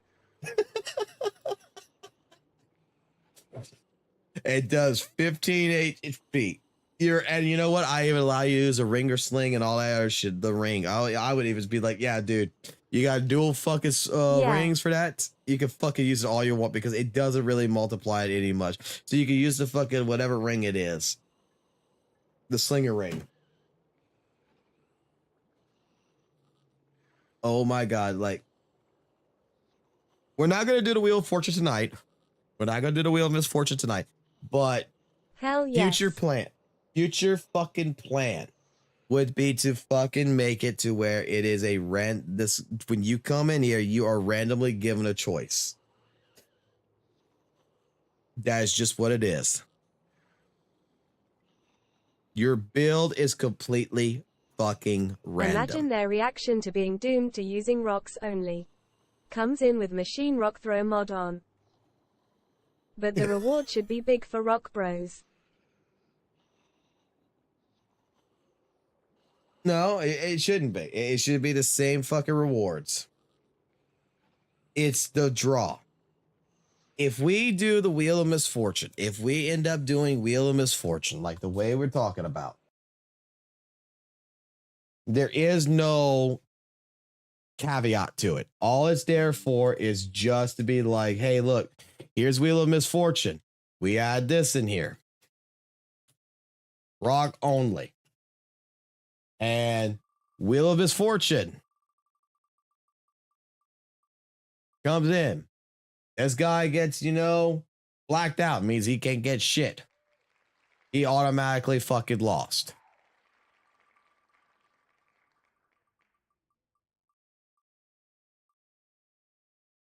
It does 15 HP. And you know what? I even allow you to use a ring or sling and all that other shit. The ring. I would even be like, yeah, dude, you got dual fucking rings for that. You can fucking use it all you want because it doesn't really multiply it any much. So you can use the fucking whatever ring it is. The slinger ring. Oh my God. Like, we're not going to do the Wheel of Fortune tonight. We're not going to do the Wheel of Misfortune tonight. But hell yes. Future fucking plan would be to fucking make it to where it is a when you come in here, you are randomly given a choice. That is just what it is. Your build is completely fucking random. Imagine their reaction to being doomed to using rocks only. Comes in with machine rock throw mod on. But the reward should be big for rock bros. No, it shouldn't be. It should be the same fucking rewards. It's the draw. If we do the Wheel of Misfortune, if we end up doing Wheel of Misfortune, like the way we're talking about, there is no caveat to it. All it's there for is just to be like, hey, look, here's Wheel of Misfortune. We add this in here. Rock only. And Wheel of Misfortune comes in. This guy gets, blacked out. Means he can't get shit. He automatically fucking lost.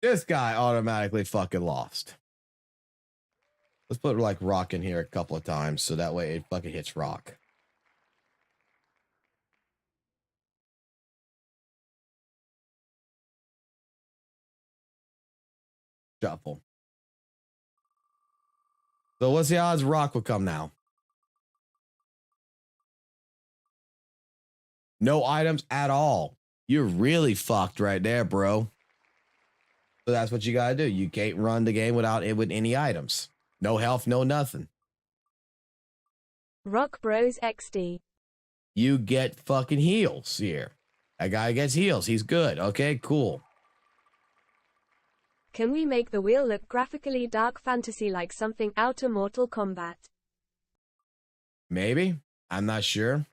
This guy automatically fucking lost. Let's put like rock in here a couple of times so that way it fucking hits rock. Shuffle. So what's the odds rock will come now? No items at all. You're really fucked right there, bro. So that's what you gotta do. You can't run the game without it with any items. No health, no nothing. Rock Bros XD. You get fucking heals here. That guy gets heals. He's good. Okay, cool. Can we make the wheel look graphically dark fantasy like something out of Mortal Kombat? Maybe. I'm not sure.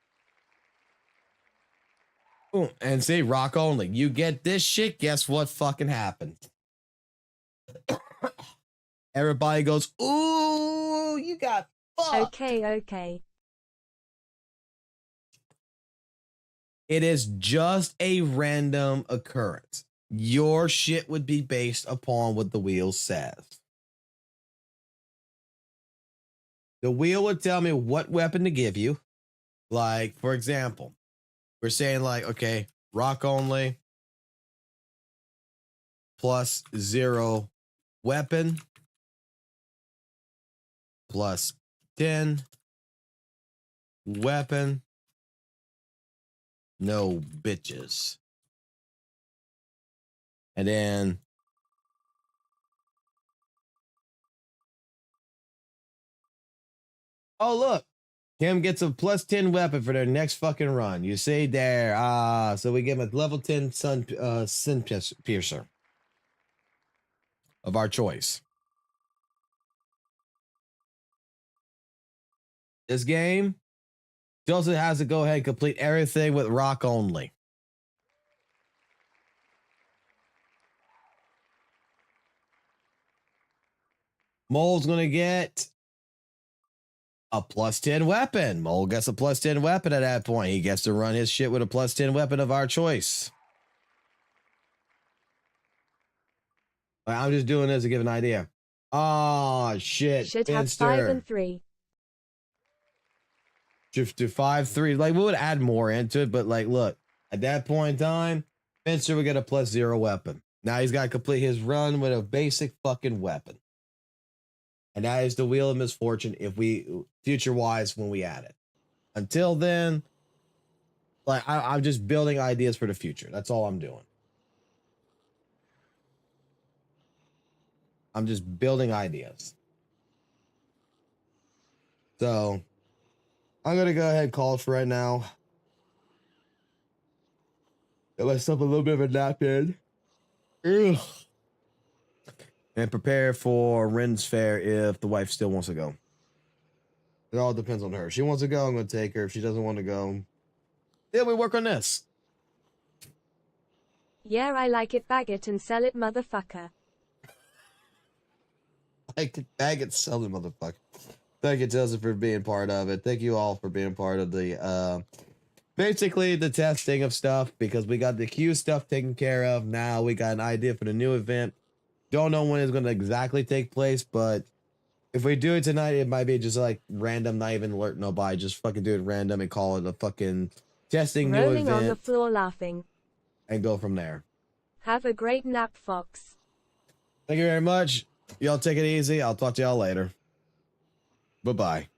Ooh, and see, rock only. You get this shit, guess what fucking happened? Everybody goes, ooh, you got fucked. Okay. It is just a random occurrence. Your shit would be based upon what the wheel says. The wheel would tell me what weapon to give you. Like, for example, we're saying like, okay, rock only, +0 weapon, +10 weapon, no bitches. And then oh look, Kim gets a +10 weapon for their next fucking run. You see there, so we give him a level 10 sin piercer of our choice. This game Joseph has to go ahead and complete everything with rock only. Mole's gonna get a +10 weapon. Mole gets a +10 weapon at that point. He gets to run his shit with a +10 weapon of our choice. I'm just doing this to give an idea. Oh shit. Should have 5 and 3. Shift to 5-3. Like we would add more into it, but like look, at that point in time, Spencer would get a +0 weapon. Now he's got to complete his run with a basic fucking weapon. And that is the Wheel of Misfortune if we future wise when we add it. Until then, like I'm just building ideas for the future. That's all I'm doing. I'm just building ideas. So I'm gonna go ahead and call it for right now. Get myself a little bit of a nap in. Ugh. And prepare for Ren's Fair if the wife still wants to go. It all depends on her. If she wants to go, I'm gonna take her. If she doesn't want to go, then we work on this. Yeah, I like it, bag it and sell it, motherfucker. I could bag it, sell it, motherfucker. Thank you, Tessa, for being part of it. Thank you all for being part of the, basically the testing of stuff, because we got the queue stuff taken care of. Now we got an idea for the new event. Don't know when it's going to exactly take place, but if we do it tonight, it might be just like random, not even alert nobody. Just fucking do it random and call it a fucking testing new Rolling event. on the floor laughing. And go from there. Have a great nap, Fox. Thank you very much. Y'all take it easy. I'll talk to y'all later. Bye-bye.